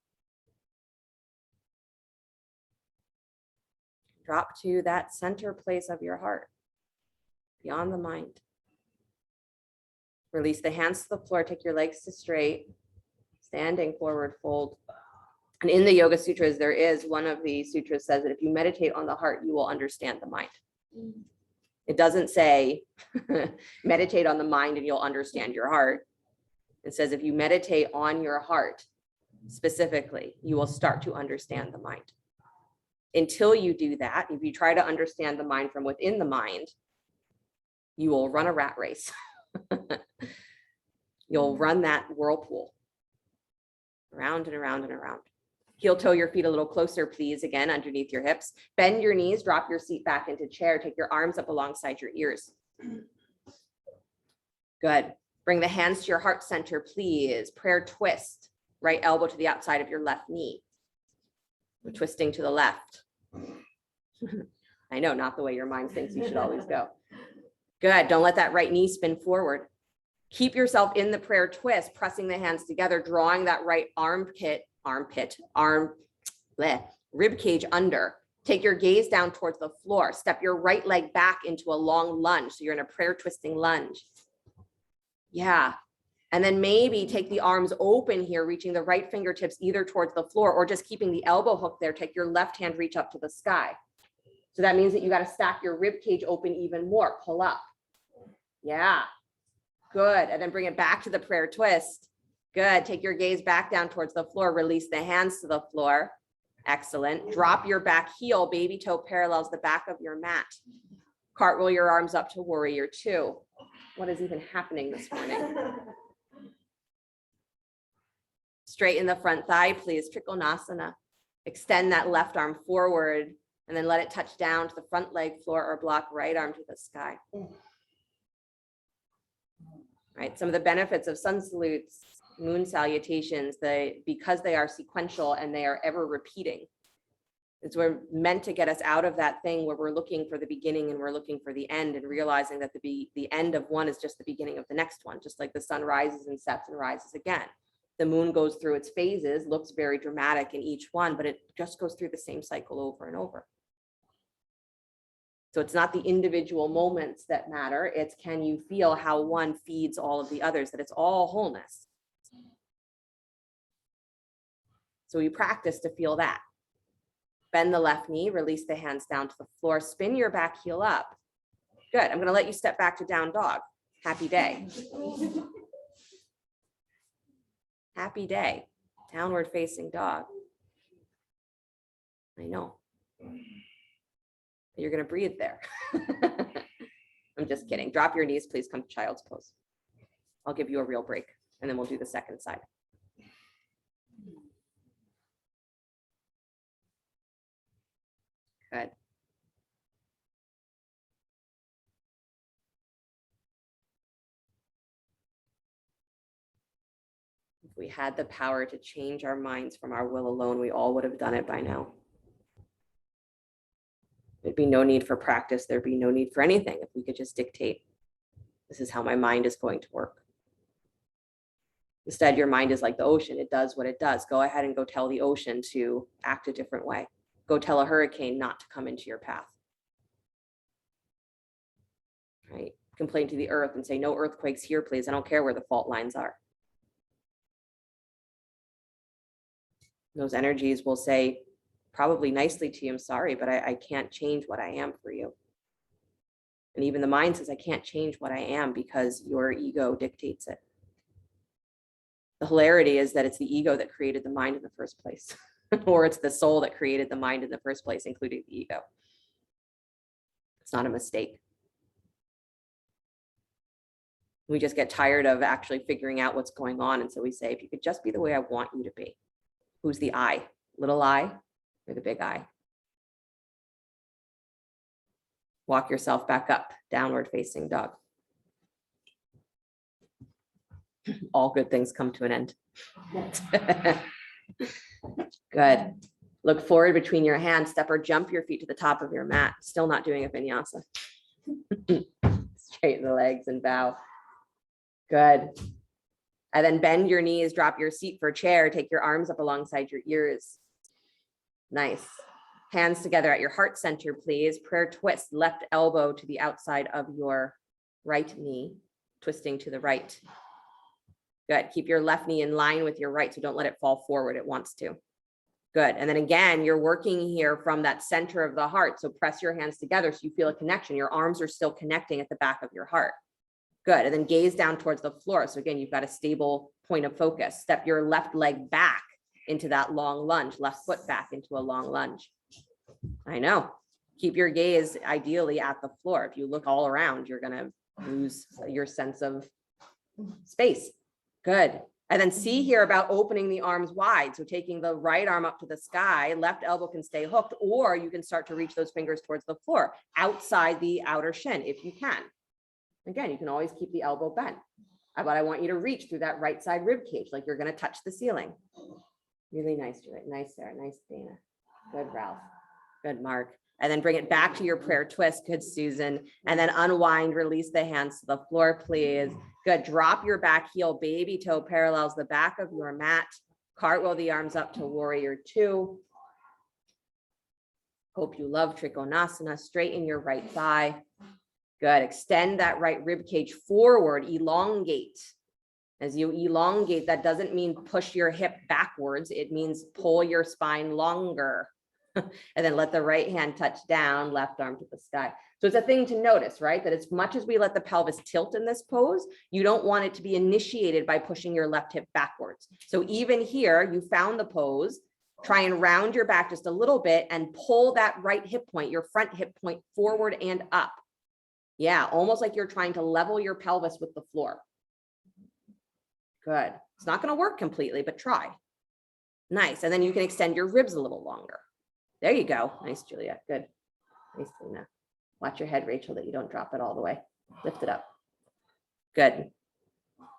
Drop to that center place of your heart, beyond the mind. Release the hands to the floor, take your legs to straight, standing forward fold. And in the Yoga Sutras, there is one of the sutras says that if you meditate on the heart, you will understand the mind. It doesn't say meditate on the mind and you'll understand your heart. It says if you meditate on your heart specifically, you will start to understand the mind. Until you do that, if you try to understand the mind from within the mind, you will run a rat race. You'll run that whirlpool around and around and around. Heel toe your feet a little closer, please. Again, underneath your hips. Bend your knees, drop your seat back into chair. Take your arms up alongside your ears. Good. Bring the hands to your heart center, please. Prayer twist. Right elbow to the outside of your left knee. We're twisting to the left. I know, not the way your mind thinks you should always go. Good. Don't let that right knee spin forward. Keep yourself in the prayer twist, pressing the hands together, drawing that right rib cage under. Take your gaze down towards the floor. Step your right leg back into a long lunge. So you're in a prayer twisting lunge. Yeah. And then maybe take the arms open here, reaching the right fingertips either towards the floor or just keeping the elbow hook there. Take your left hand, reach up to the sky. So that means that you got to stack your rib cage open even more. Pull up. Yeah. Good. And then bring it back to the prayer twist. Good. Take your gaze back down towards the floor. Release the hands to the floor. Excellent. Drop your back heel. Baby toe parallels the back of your mat. Cartwheel your arms up to warrior two. What is even happening this morning? Straighten the front thigh, please. Trikonasana. Extend that left arm forward and then let it touch down to the front leg floor or block right arm to the sky. Right. Some of the benefits of sun salutes, moon salutations, because they are sequential and they are ever repeating. It's we're meant to get us out of that thing where we're looking for the beginning and we're looking for the end and realizing that the end of one is just the beginning of the next one, just like the sun rises and sets and rises again. The moon goes through its phases, looks very dramatic in each one, but it just goes through the same cycle over and over. So it's not the individual moments that matter. It's can you feel how one feeds all of the others, that it's all wholeness. So we practice to feel that. Bend the left knee, release the hands down to the floor, spin your back heel up. Good. I'm going to let you step back to down dog. Happy day. Happy day. Downward facing dog. I know. You're going to breathe there. I'm just kidding. Drop your knees, please. Come to child's pose. I'll give you a real break and then we'll do the second side. Good. If we had the power to change our minds from our will alone, we all would have done it by now. There'd be no need for practice. There'd be no need for anything if we could just dictate, this is how my mind is going to work. Instead, your mind is like the ocean. It does what it does. Go ahead and go tell the ocean to act a different way. Go tell a hurricane not to come into your path. Right? Complain to the earth and say, no earthquakes here, please. I don't care where the fault lines are. Those energies will say probably nicely to you, I'm sorry, but I can't change what I am for you. And even the mind says, I can't change what I am because your ego dictates it. The hilarity is that it's the ego that created the mind in the first place, or it's the soul that created the mind in the first place, including the ego. It's not a mistake. We just get tired of actually figuring out what's going on. And so we say, if you could just be the way I want you to be. Who's the I? Little I or the big I? Walk yourself back up, downward facing dog. All good things come to an end. Good. Look forward between your hands, step or jump your feet to the top of your mat. Still not doing a vinyasa. Straighten the legs and bow. Good. And then bend your knees, drop your seat for chair, take your arms up alongside your ears. Nice. Hands together at your heart center, please. Prayer twist, left elbow to the outside of your right knee, twisting to the right. Good. Keep your left knee in line with your right, so don't let it fall forward. It wants to. Good. And then again, you're working here from that center of the heart. So press your hands together so you feel a connection. Your arms are still connecting at the back of your heart. Good. And then gaze down towards the floor. So again, you've got a stable point of focus. Step your left leg back into that long lunge, left foot back into a long lunge. I know. Keep your gaze ideally at the floor. If you look all around, you're going to lose your sense of space. Good. And then see here about opening the arms wide. So taking the right arm up to the sky, left elbow can stay hooked, or you can start to reach those fingers towards the floor, outside the outer shin if you can. Again, you can always keep the elbow bent. But I want you to reach through that right side rib cage, like you're going to touch the ceiling. Really nice, Juliet. Nice, Sarah. Nice, Dana. Good, Ralph. Good, Mark. And then bring it back to your prayer twist. Good, Susan. And then unwind, release the hands to the floor, please. Good. Drop your back heel. Baby toe parallels the back of your mat. Cartwheel the arms up to warrior two. Hope you love Trikonasana. Straighten your right thigh. Good. Extend that right rib cage forward. Elongate. As you elongate, that doesn't mean push your hip backwards. It means pull your spine longer. And then let the right hand touch down, left arm to the sky. So it's a thing to notice, right? That as much as we let the pelvis tilt in this pose, you don't want it to be initiated by pushing your left hip backwards. So even here, you found the pose, try and round your back just a little bit and pull that right hip point, your front hip point forward and up. Yeah, almost like you're trying to level your pelvis with the floor. Good. It's not going to work completely, but try. Nice. And then you can extend your ribs a little longer. There you go. Nice, Julia. Good. Nice, Lena. Watch your head, Rachel, that you don't drop it all the way. Lift it up. Good.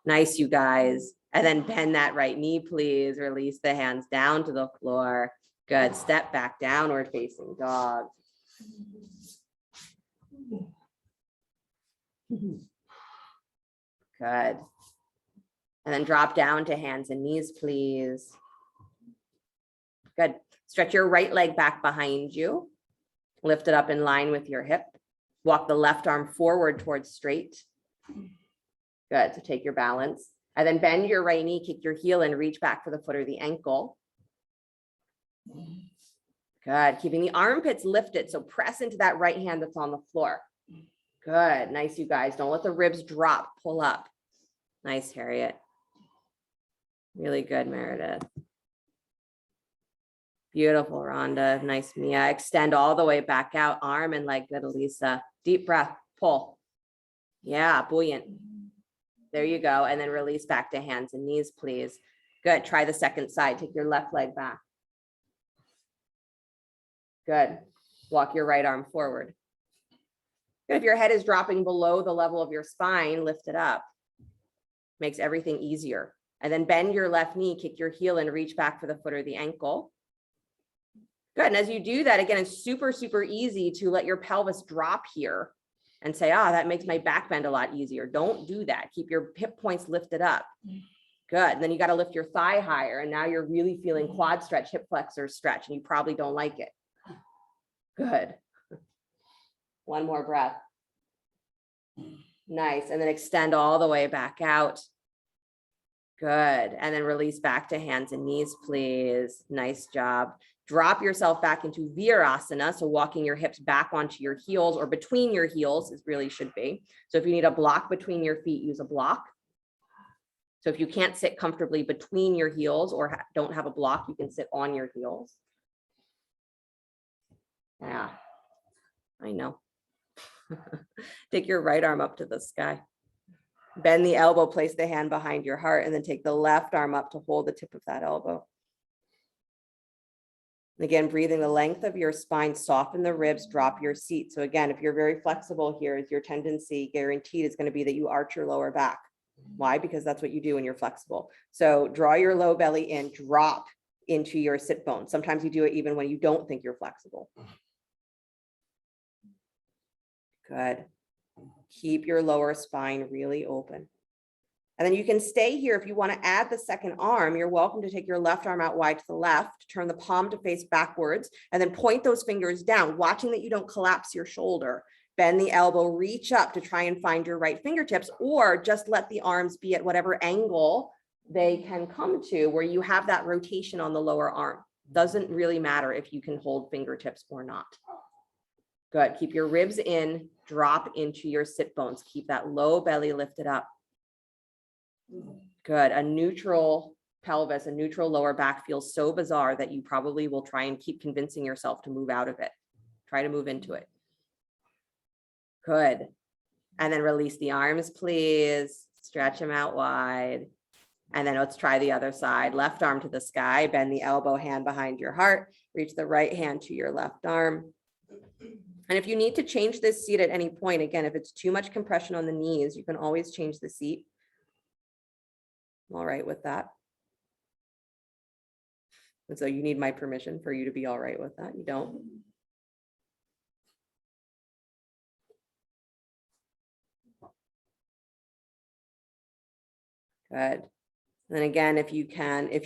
Nice, you guys. And then bend that right knee, please. Release the hands down to the floor. Good. Step back, downward facing dog. Good. And then drop down to hands and knees, please. Good. Stretch your right leg back behind you. Lift it up in line with your hip. Walk the left arm forward towards straight. Good. So take your balance. And then bend your right knee, kick your heel and reach back for the foot or the ankle. Good. Keeping the armpits lifted. So press into that right hand that's on the floor. Good. Nice, you guys. Don't let the ribs drop. Pull up. Nice, Harriet. Really good, Meredith. Beautiful, Rhonda. Nice, Mia. Extend all the way back out, arm and leg. Good, Elisa. Deep breath, pull. Yeah, buoyant. There you go. And then release back to hands and knees, please. Good. Try the second side. Take your left leg back. Good. Walk your right arm forward. Good. If your head is dropping below the level of your spine, lift it up. Makes everything easier. And then bend your left knee, kick your heel and reach back for the foot or the ankle. Good. And as you do that, again, it's super, super easy to let your pelvis drop here and say, that makes my back bend a lot easier. Don't do that. Keep your hip points lifted up. Good. And then you got to lift your thigh higher. And now you're really feeling quad stretch, hip flexors stretch, and you probably don't like it. Good. One more breath. Nice. And then extend all the way back out. Good. And then release back to hands and knees, please. Nice job. Drop yourself back into Virasana. So walking your hips back onto your heels or between your heels is really should be. So if you need a block between your feet, use a block. So if you can't sit comfortably between your heels or don't have a block, you can sit on your heels. Yeah, I know. Take your right arm up to the sky. Bend the elbow, place the hand behind your heart, and then take the left arm up to hold the tip of that elbow. Again, breathing the length of your spine, soften the ribs, drop your seat. So again, if you're very flexible here, your tendency guaranteed is going to be that you arch your lower back. Why? Because that's what you do when you're flexible. So draw your low belly in, drop into your sit bones. Sometimes you do it even when you don't think you're flexible. Good. Keep your lower spine really open. And then you can stay here. If you want to add the second arm, you're welcome to take your left arm out wide to the left, turn the palm to face backwards, and then point those fingers down, watching that you don't collapse your shoulder. Bend the elbow, reach up to try and find your right fingertips, or just let the arms be at whatever angle they can come to where you have that rotation on the lower arm. Doesn't really matter if you can hold fingertips or not. Good. Keep your ribs in, drop into your sit bones. Keep that low belly lifted up. Good. A neutral pelvis, a neutral lower back feels so bizarre that you probably will try and keep convincing yourself to move out of it. Try to move into it. Good. And then release the arms, please. Stretch them out wide. And then let's try the other side. Left arm to the sky, bend the elbow, hand behind your heart, reach the right hand to your left arm. And if you need to change this seat at any point, again, if it's too much compression on the knees, you can always change the seat. I'm all right with that. And so you need my permission for you to be all right with that. You don't. Good. And then again, if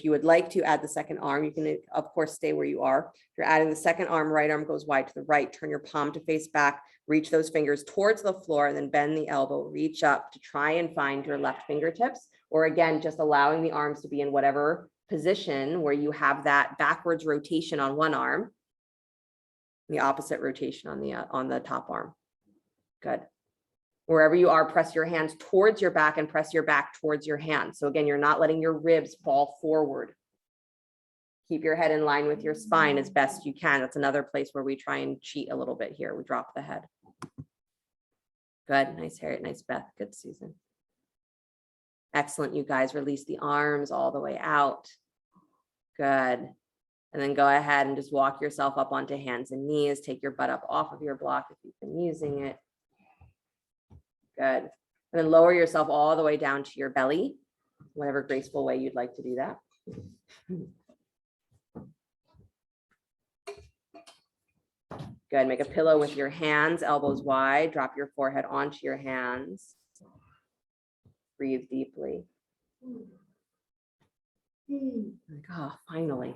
you would like to add the second arm, you can, of course, stay where you are. If you're adding the second arm, right arm goes wide to the right, turn your palm to face back, reach those fingers towards the floor, and then bend the elbow, reach up to try and find your left fingertips. Or again, just allowing the arms to be in whatever position where you have that backwards rotation on one arm, the opposite rotation on the top arm. Good. Wherever you are, press your hands towards your back and press your back towards your hands. So again, you're not letting your ribs fall forward. Keep your head in line with your spine as best you can. That's another place where we try and cheat a little bit here. We drop the head. Good. Nice, Harriet. Nice, Beth. Good, Susan. Excellent, you guys. Release the arms all the way out. Good. And then go ahead and just walk yourself up onto hands and knees. Take your butt up off of your block if you've been using it. Good. And then lower yourself all the way down to your belly, whatever graceful way you'd like to do that. Good. Make a pillow with your hands, elbows wide. Drop your forehead onto your hands. Breathe deeply. Like, oh, finally.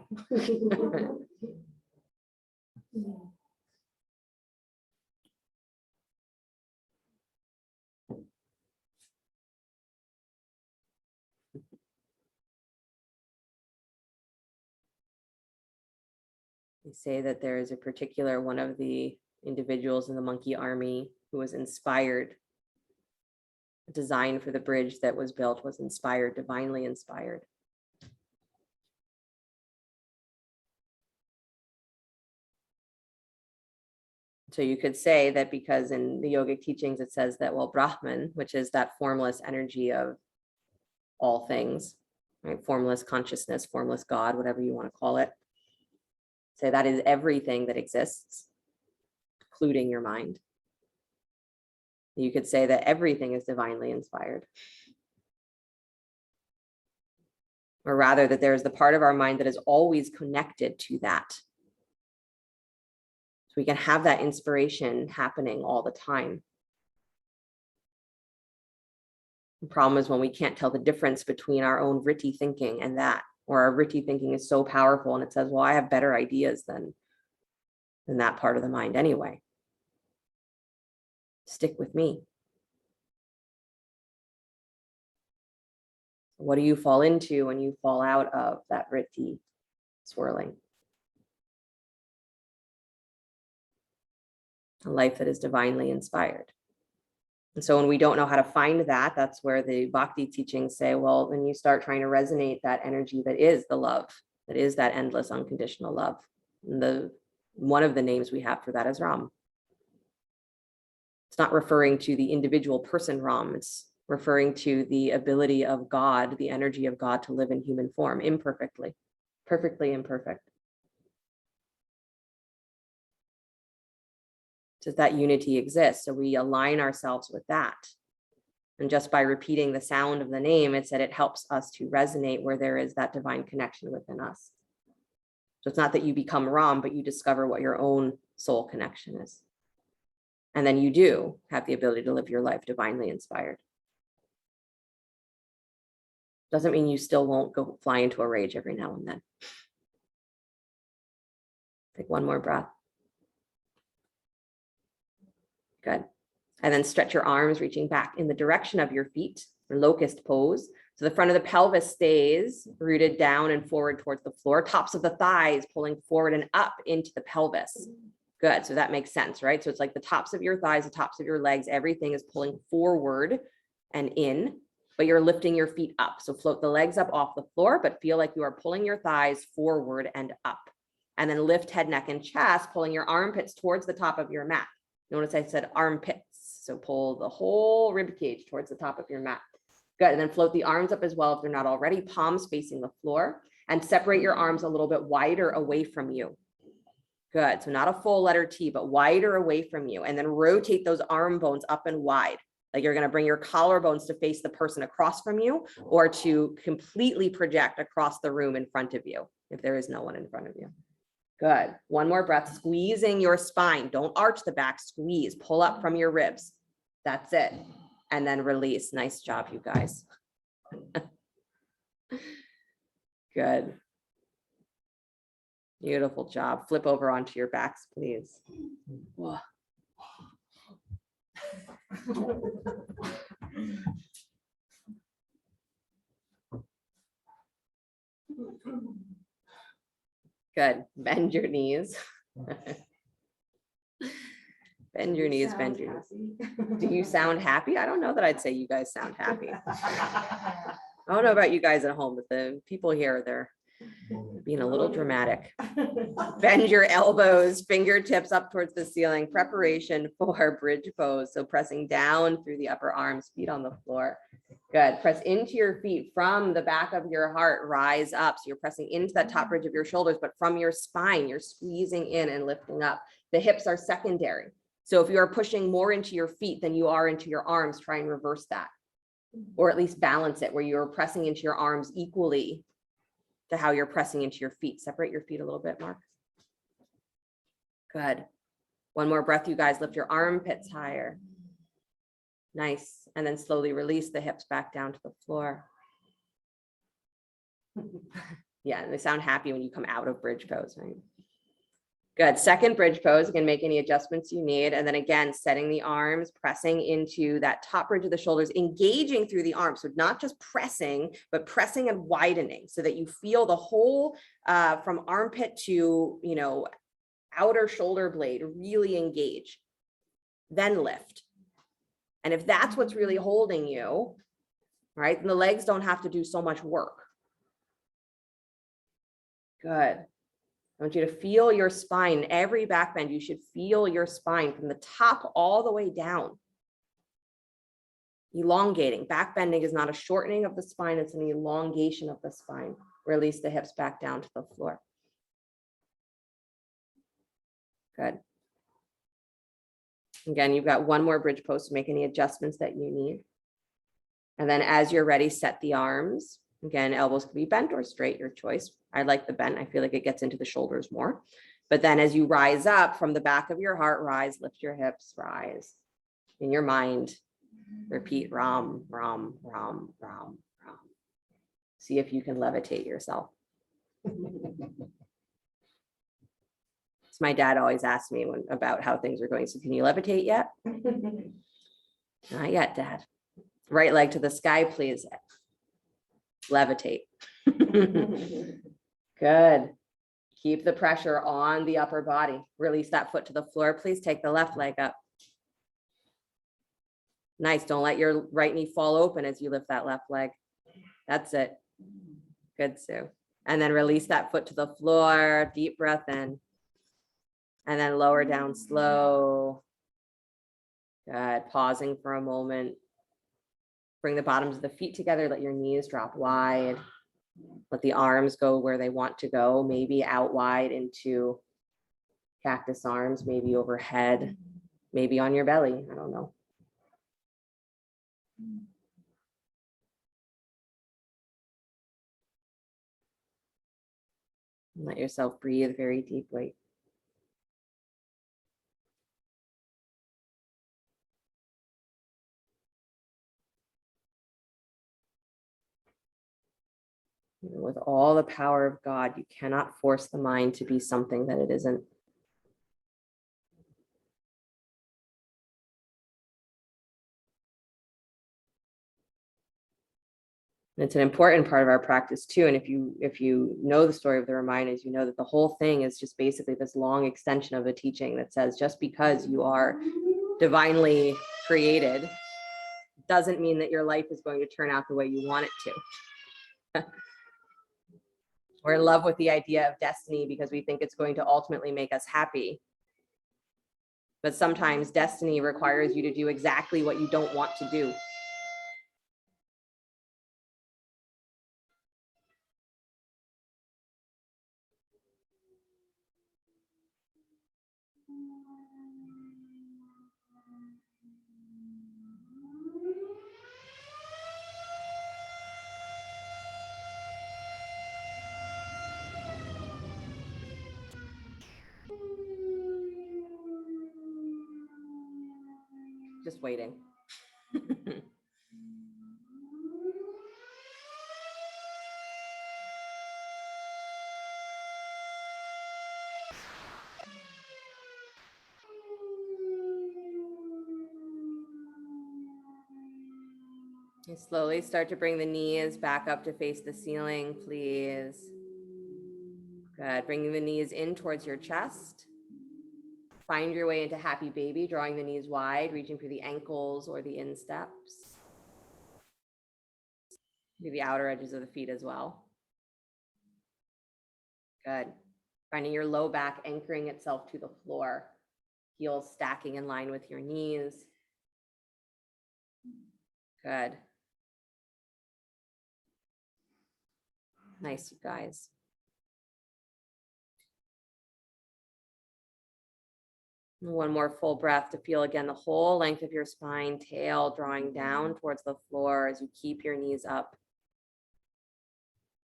They say that there is a particular one of the individuals in the monkey army who was inspired. The design for the bridge that was built was inspired, divinely inspired. So you could say that because in the yogic teachings, it says that, well, Brahman, which is that formless energy of all things, right? Formless consciousness, formless God, whatever you want to call it. Say that is everything that exists, including your mind. You could say that everything is divinely inspired. or rather that there's the part of our mind that is always connected to that. So we can have that inspiration happening all the time. The problem is when we can't tell the difference between our own vritti thinking and that, or our vritti thinking is so powerful and it says, well, I have better ideas than that part of the mind anyway. Stick with me. What do you fall into when you fall out of that vritti swirling? A life that is divinely inspired. And so when we don't know how to find that, that's where the bhakti teachings say, well, when you start trying to resonate that energy that is the love, that is that endless unconditional love. And one of the names we have for that is Ram. It's not referring to the individual person Ram, it's referring to the ability of God, the energy of God to live in human form imperfectly, perfectly imperfect. So that unity exists. So we align ourselves with that. And just by repeating the sound of the name, it said it helps us to resonate where there is that divine connection within us. So it's not that you become Ram, but you discover what your own soul connection is. And then you do have the ability to live your life divinely inspired. Doesn't mean you still won't go fly into a rage every now and then. Take one more breath. Good. And then stretch your arms, reaching back in the direction of your feet, locust pose. So the front of the pelvis stays rooted down and forward towards the floor, tops of the thighs pulling forward and up into the pelvis. Good. So that makes sense, right? So it's like the tops of your thighs, the tops of your legs, everything is pulling forward and in, but you're lifting your feet up. So float the legs up off the floor, but feel like you are pulling your thighs forward and up. And then lift head, neck, and chest, pulling your armpits towards the top of your mat. Notice I said armpits. So pull the whole rib cage towards the top of your mat. Good. And then float the arms up as well if they're not already, palms facing the floor, and separate your arms a little bit wider away from you. Good. So not a full letter T, but wider away from you. And then rotate those arm bones up and wide. Like you're going to bring your collarbones to face the person across from you, or to completely project across the room in front of you, if there is no one in front of you. Good. One more breath, squeezing your spine. Don't arch the back, squeeze, pull up from your ribs. That's it. And then release. Nice job, you guys. Good. Beautiful job. Flip over onto your backs, please. Whoa. Good. Bend your knees. Bend your knees, bend your knees. Do you sound happy? I don't know that I'd say you guys sound happy. I don't know about you guys at home, but the people here, they're being a little dramatic. Bend your elbows, fingertips up towards the ceiling. Preparation for bridge pose. So pressing down through the upper arms, feet on the floor. Good. Press into your feet from the back of your heart. Rise up. So you're pressing into that top ridge of your shoulders, but from your spine, you're squeezing in and lifting up. The hips are secondary. So if you are pushing more into your feet than you are into your arms, try and reverse that. Or at least balance it where you're pressing into your arms equally to how you're pressing into your feet. Separate your feet a little bit, Mark. Good. One more breath, you guys. Lift your armpits higher. Nice. And then slowly release the hips back down to the floor. Yeah, and they sound happy when you come out of bridge pose, right? Good. Second bridge pose. You can make any adjustments you need. And then again, setting the arms, pressing into that top ridge of the shoulders, engaging through the arms. So not just pressing, but pressing and widening so that you feel the whole from armpit to, outer shoulder blade really engage. Then lift. And if that's what's really holding you, right, then the legs don't have to do so much work. Good. I want you to feel your spine. Every back bend, you should feel your spine from the top all the way down. Elongating. Back bending is not a shortening of the spine, it's an elongation of the spine. Release the hips back down to the floor. Good. Again, you've got one more bridge pose to make any adjustments that you need. And then as you're ready, set the arms. Again, elbows can be bent or straight, your choice. I like the bent. I feel like it gets into the shoulders more. But then as you rise up from the back of your heart, rise, lift your hips, rise. In your mind, repeat Ram, Ram, Ram, Ram, Ram. See if you can levitate yourself. My dad always asked me about how things are going. So can you levitate yet? Not yet, Dad. Right leg to the sky, please. Levitate. Good. Keep the pressure on the upper body. Release that foot to the floor. Please take the left leg up. Nice. Don't let your right knee fall open as you lift that left leg. That's it. Good, Sue. And then release that foot to the floor. Deep breath in. And then lower down slow. Good. Pausing for a moment. Bring the bottoms of the feet together. Let your knees drop wide. Let the arms go where they want to go. Maybe out wide into cactus arms, maybe overhead, maybe on your belly. I don't know. Let yourself breathe very deeply. With all the power of God, you cannot force the mind to be something that it isn't. And it's an important part of our practice too. And if you know the story of the reminders, you know that the whole thing is just basically this long extension of a teaching that says just because you are divinely created doesn't mean that your life is going to turn out the way you want it to. We're in love with the idea of destiny because we think it's going to ultimately make us happy. But sometimes destiny requires you to do exactly what you don't want to do. Just waiting. You slowly start to bring the knees back up to face the ceiling, please. Good. Bringing the knees in towards your chest. Find your way into happy baby, drawing the knees wide, reaching for the ankles or the insteps. Do the outer edges of the feet as well. Good. Finding your low back anchoring itself to the floor. Heels stacking in line with your knees. Good. Nice, you guys. One more full breath to feel again the whole length of your spine, tail drawing down towards the floor as you keep your knees up.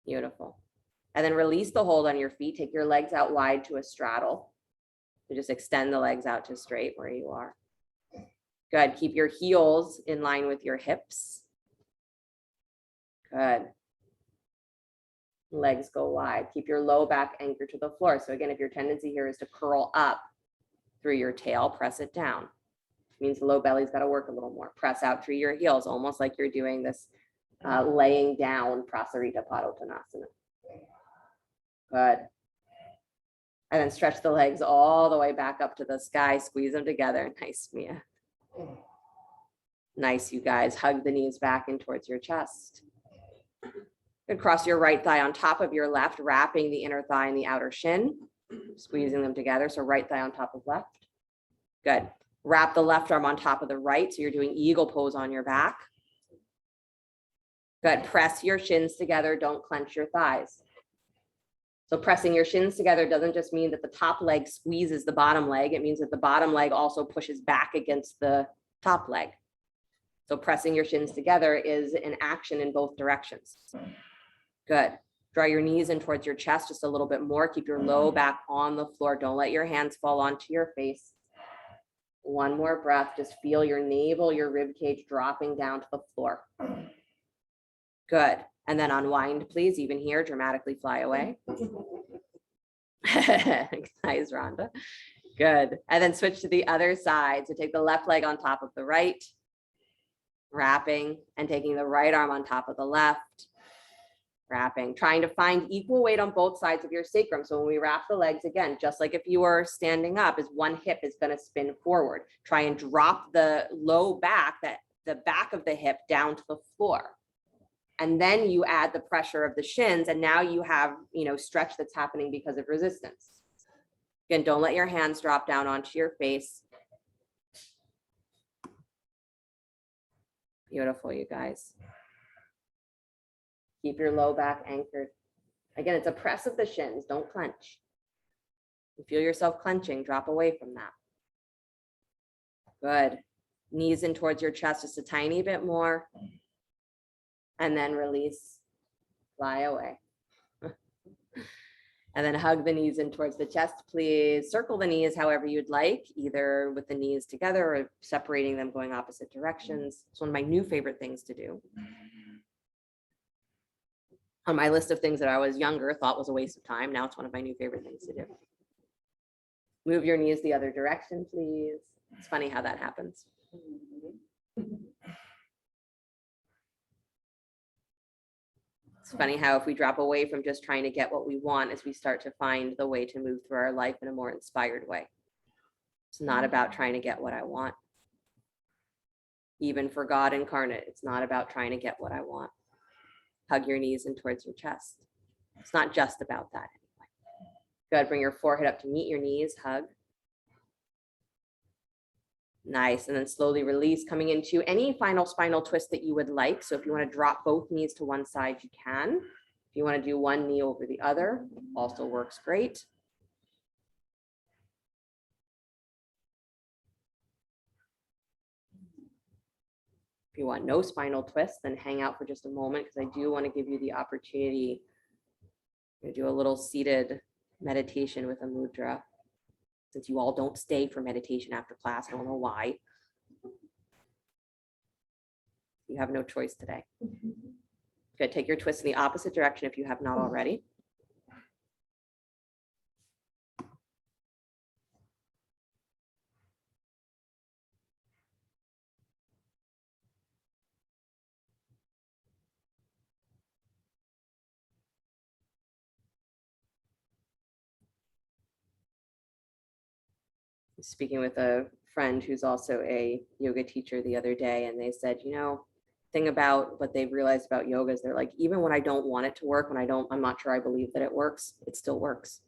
Beautiful. And then release the hold on your feet. Take your legs out wide to a straddle. So just extend the legs out to straight where you are. Good. Keep your heels in line with your hips. Good. Legs go wide. Keep your low back anchored to the floor. So again, if your tendency here is to curl up through your tail, press it down. It means the low belly's got to work a little more. Press out through your heels, almost like you're doing this laying down Prasarita Padottanasana. Good. And then stretch the legs all the way back up to the sky. Squeeze them together. Nice, Mia. Nice, you guys. Hug the knees back in towards your chest. Good. Cross your right thigh on top of your left, wrapping the inner thigh and the outer shin. Squeezing them together. So right thigh on top of left. Good. Wrap the left arm on top of the right. So you're doing eagle pose on your back. Good. Press your shins together. Don't clench your thighs. So pressing your shins together doesn't just mean that the top leg squeezes the bottom leg. It means that the bottom leg also pushes back against the top leg. So pressing your shins together is an action in both directions. Good. Draw your knees in towards your chest just a little bit more. Keep your low back on the floor. Don't let your hands fall onto your face. One more breath. Just feel your navel, your rib cage dropping down to the floor. Good. And then unwind, please. Even here, dramatically fly away. Nice, Rhonda. Good. And then switch to the other side. So take the left leg on top of the right, wrapping, and taking the right arm on top of the left, wrapping, trying to find equal weight on both sides of your sacrum. So when we wrap the legs, again, just like if you were standing up, is one hip is going to spin forward. Try and drop the low back, that the back of the hip down to the floor. And then you add the pressure of the shins, and now you have, stretch that's happening because of resistance. Again, don't let your hands drop down onto your face. Beautiful, you guys. Keep your low back anchored. Again, it's a press of the shins. Don't clench. You feel yourself clenching, drop away from that. Good. Knees in towards your chest just a tiny bit more. And then release, fly away. And then hug the knees in towards the chest, please. Circle the knees however you'd like, either with the knees together or separating them, going opposite directions. It's one of my new favorite things to do. On my list of things that I was younger thought was a waste of time. Now it's one of my new favorite things to do. Move your knees the other direction, please. It's funny how that happens. It's funny how if we drop away from just trying to get what we want, as we start to find the way to move through our life in a more inspired way. It's not about trying to get what I want. Even for God incarnate, it's not about trying to get what I want. Hug your knees in towards your chest. It's not just about that anyway. Good, bring your forehead up to meet your knees, hug. Nice, and then slowly release, coming into any final spinal twist that you would like. So if you want to drop both knees to one side, you can. If you want to do one knee over the other, also works great. If you want no spinal twist, then hang out for just a moment, because I do want to give you the opportunity to do a little seated meditation with a mudra. Since you all don't stay for meditation after class, I don't know why. You have no choice today. Good, take your twist in the opposite direction if you have not already. Speaking with a friend who's also a yoga teacher the other day, and they said, thing about what they've realized about yoga is they're like, even when I don't want it to work, I'm not sure I believe that it works, it still works.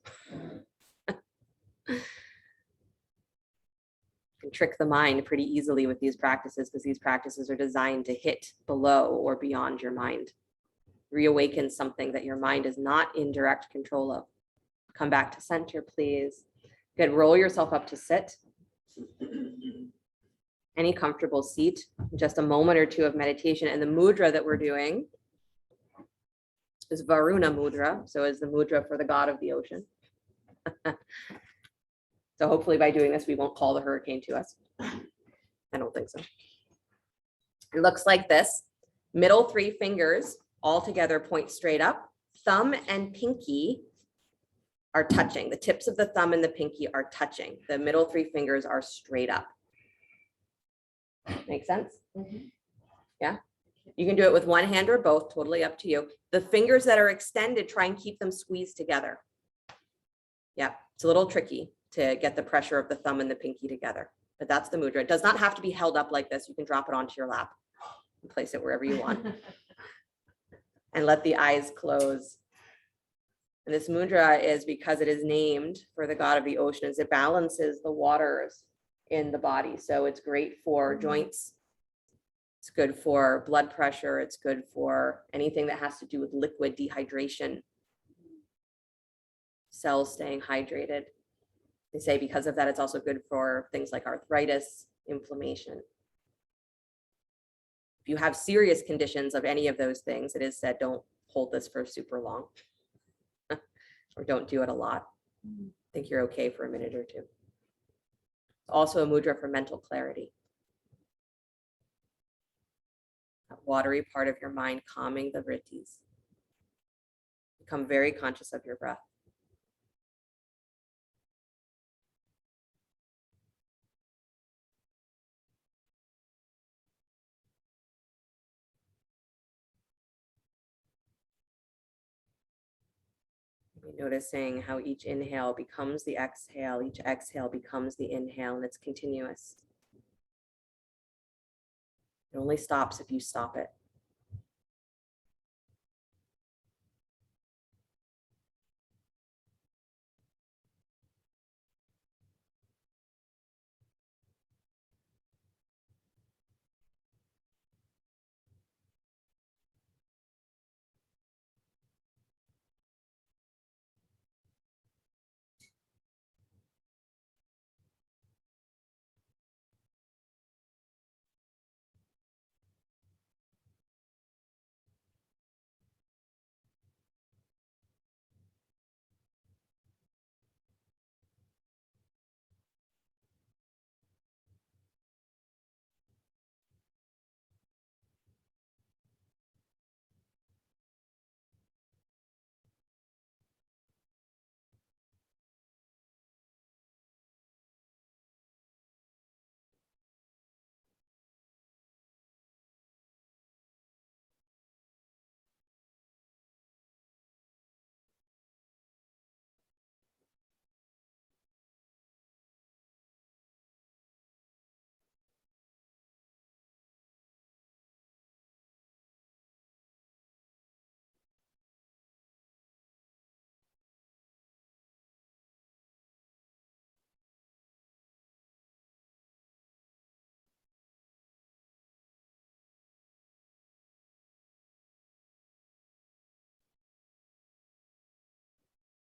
You can trick the mind pretty easily with these practices, because these practices are designed to hit below or beyond your mind. Reawaken something that your mind is not in direct control of. Come back to center, please. Good, roll yourself up to sit. Any comfortable seat, just a moment or two of meditation. And the mudra that we're doing is Varuna mudra. So is the mudra for the god of the ocean. So hopefully by doing this, we won't call the hurricane to us. I don't think so. It looks like this. Middle three fingers all together point straight up. Thumb and pinky are touching. The tips of the thumb and the pinky are touching. The middle three fingers are straight up. Make sense? Mm-hmm. Yeah. You can do it with one hand or both, totally up to you. The fingers that are extended, try and keep them squeezed together. Yeah, it's a little tricky to get the pressure of the thumb and the pinky together, but that's the mudra. It does not have to be held up like this. You can drop it onto your lap and place it wherever you want. And let the eyes close. And this mudra is because it is named for the god of the oceans. It balances the waters in the body. So it's great for joints. It's good for blood pressure. It's good for anything that has to do with liquid dehydration. Cells staying hydrated. They say because of that, it's also good for things like arthritis, inflammation. If you have serious conditions of any of those things, it is said don't hold this for super long or don't do it a lot. I think you're okay for a minute or two. Also a mudra for mental clarity. That watery part of your mind calming the vrittis. Become very conscious of your breath. Noticing how each inhale becomes the exhale, each exhale becomes the inhale, and it's continuous. It only stops if you stop it.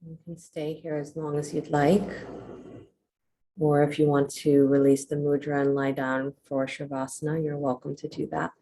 You can stay here as long as you'd like, or if you want to release the mudra and lie down for Shavasana, you're welcome to do that.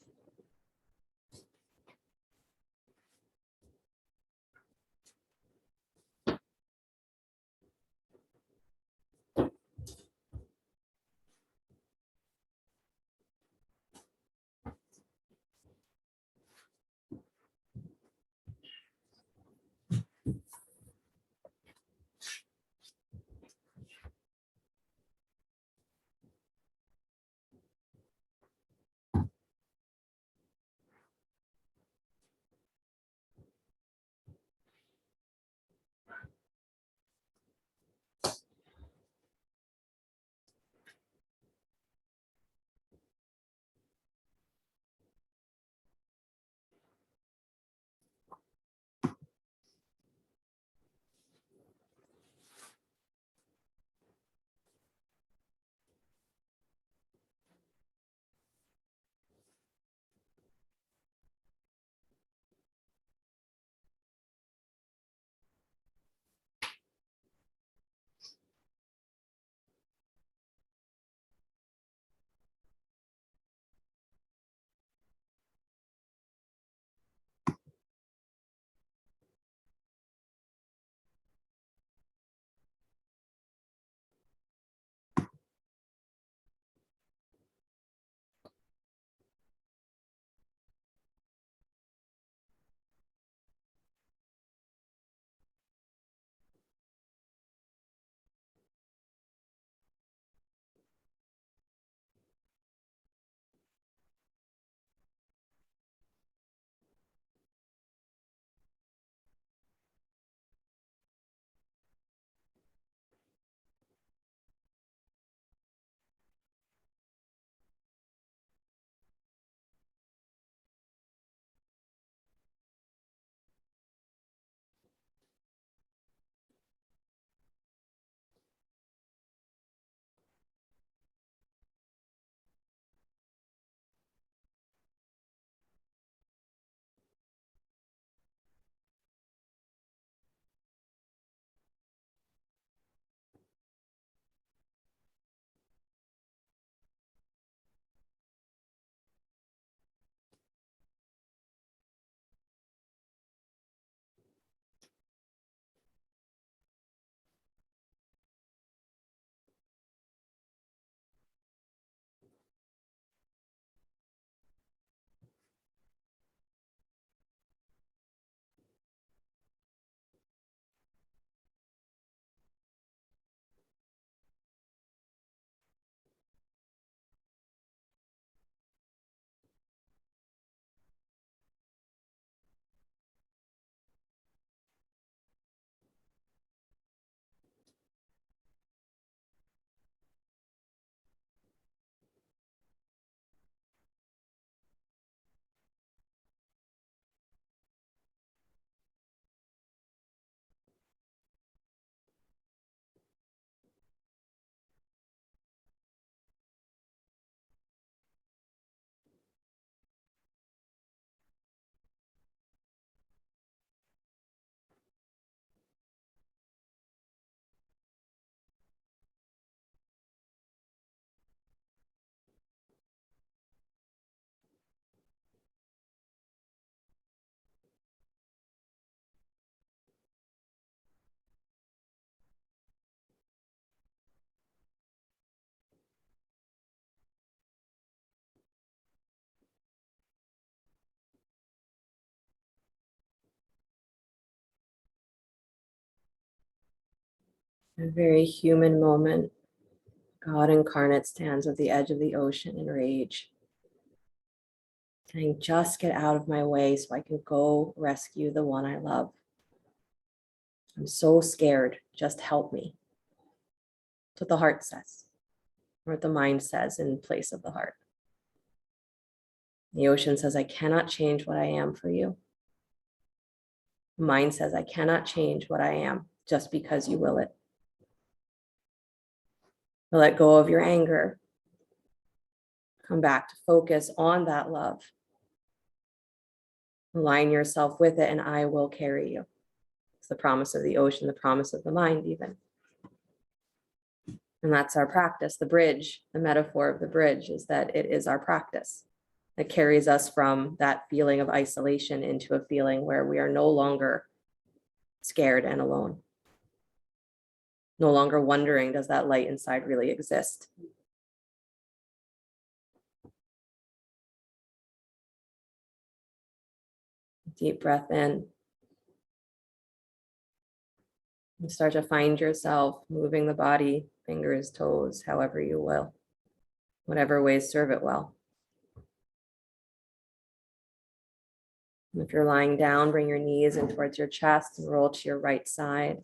A very human moment. God incarnate stands at the edge of the ocean in rage, saying, just get out of my way so I can go rescue the one I love. I'm so scared, just help me. That's what the heart says, or what the mind says in place of the heart. The ocean says, I cannot change what I am for you. The mind says, I cannot change what I am just because you will it. Let go of your anger. Come back to focus on that love. Align yourself with it, and I will carry you. It's the promise of the ocean, the promise of the mind, even. And that's our practice. The bridge, the metaphor of the bridge is that it is our practice that carries us from that feeling of isolation into a feeling where we are no longer scared and alone. No longer wondering, does that light inside really exist? Deep breath in. And start to find yourself moving the body, fingers, toes, however you will, whatever ways serve it well. And if you're lying down, bring your knees in towards your chest and roll to your right side.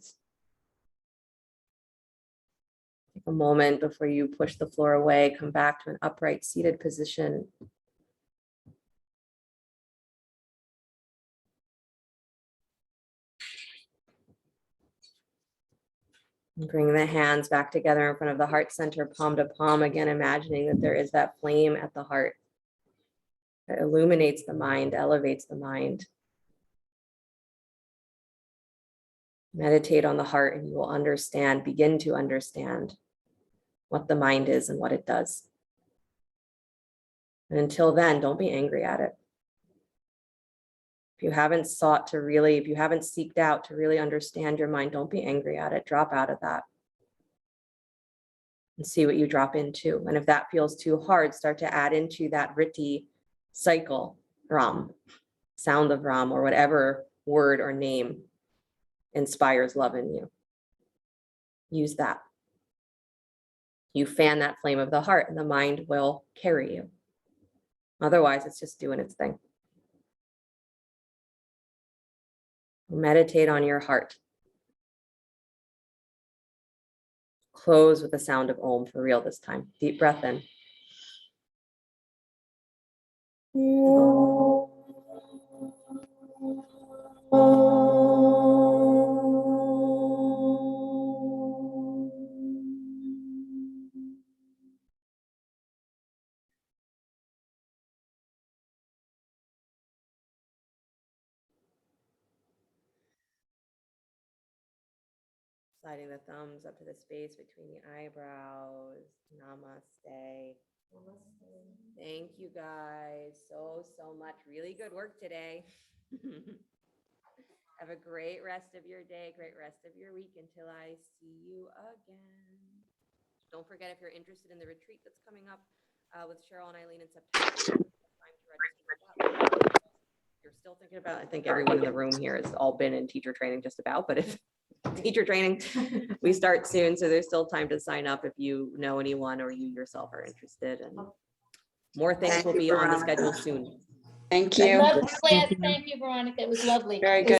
Take a moment before you push the floor away, come back to an upright seated position. And bring the hands back together in front of the heart center, palm to palm, again, imagining that there is that flame at the heart that illuminates the mind, elevates the mind. Meditate on the heart and you will understand, begin to understand what the mind is and what it does. And until then, don't be angry at it. If you haven't sought to really, if you haven't seeked out to really understand your mind, don't be angry at it. Drop out of that and see what you drop into. And if that feels too hard, start to add into that Ritti cycle, Ram, sound of Ram, or whatever word or name inspires love in you. Use that. You fan that flame of the heart and the mind will carry you. Otherwise, it's just doing its thing. Meditate on your heart. Close with the sound of Om for real this time. Deep breath in. Sliding the thumbs up to the space between the eyebrows. Namaste. Namaste. Thank you guys so much. Really good work today. Have a great rest of your day, great rest of your week until I see you again. Don't forget, if you're interested in the retreat that's coming up with Cheryl and Eileen in September, time to register for that. You're still thinking about, I think everyone in the room here has all been in teacher training just about, but if teacher training, we start soon, so there's still time to sign up if you know anyone or you yourself are interested, and more things will be on the schedule soon. Thank you. Lovely class. Thank you, Veronica. It was lovely. Very good.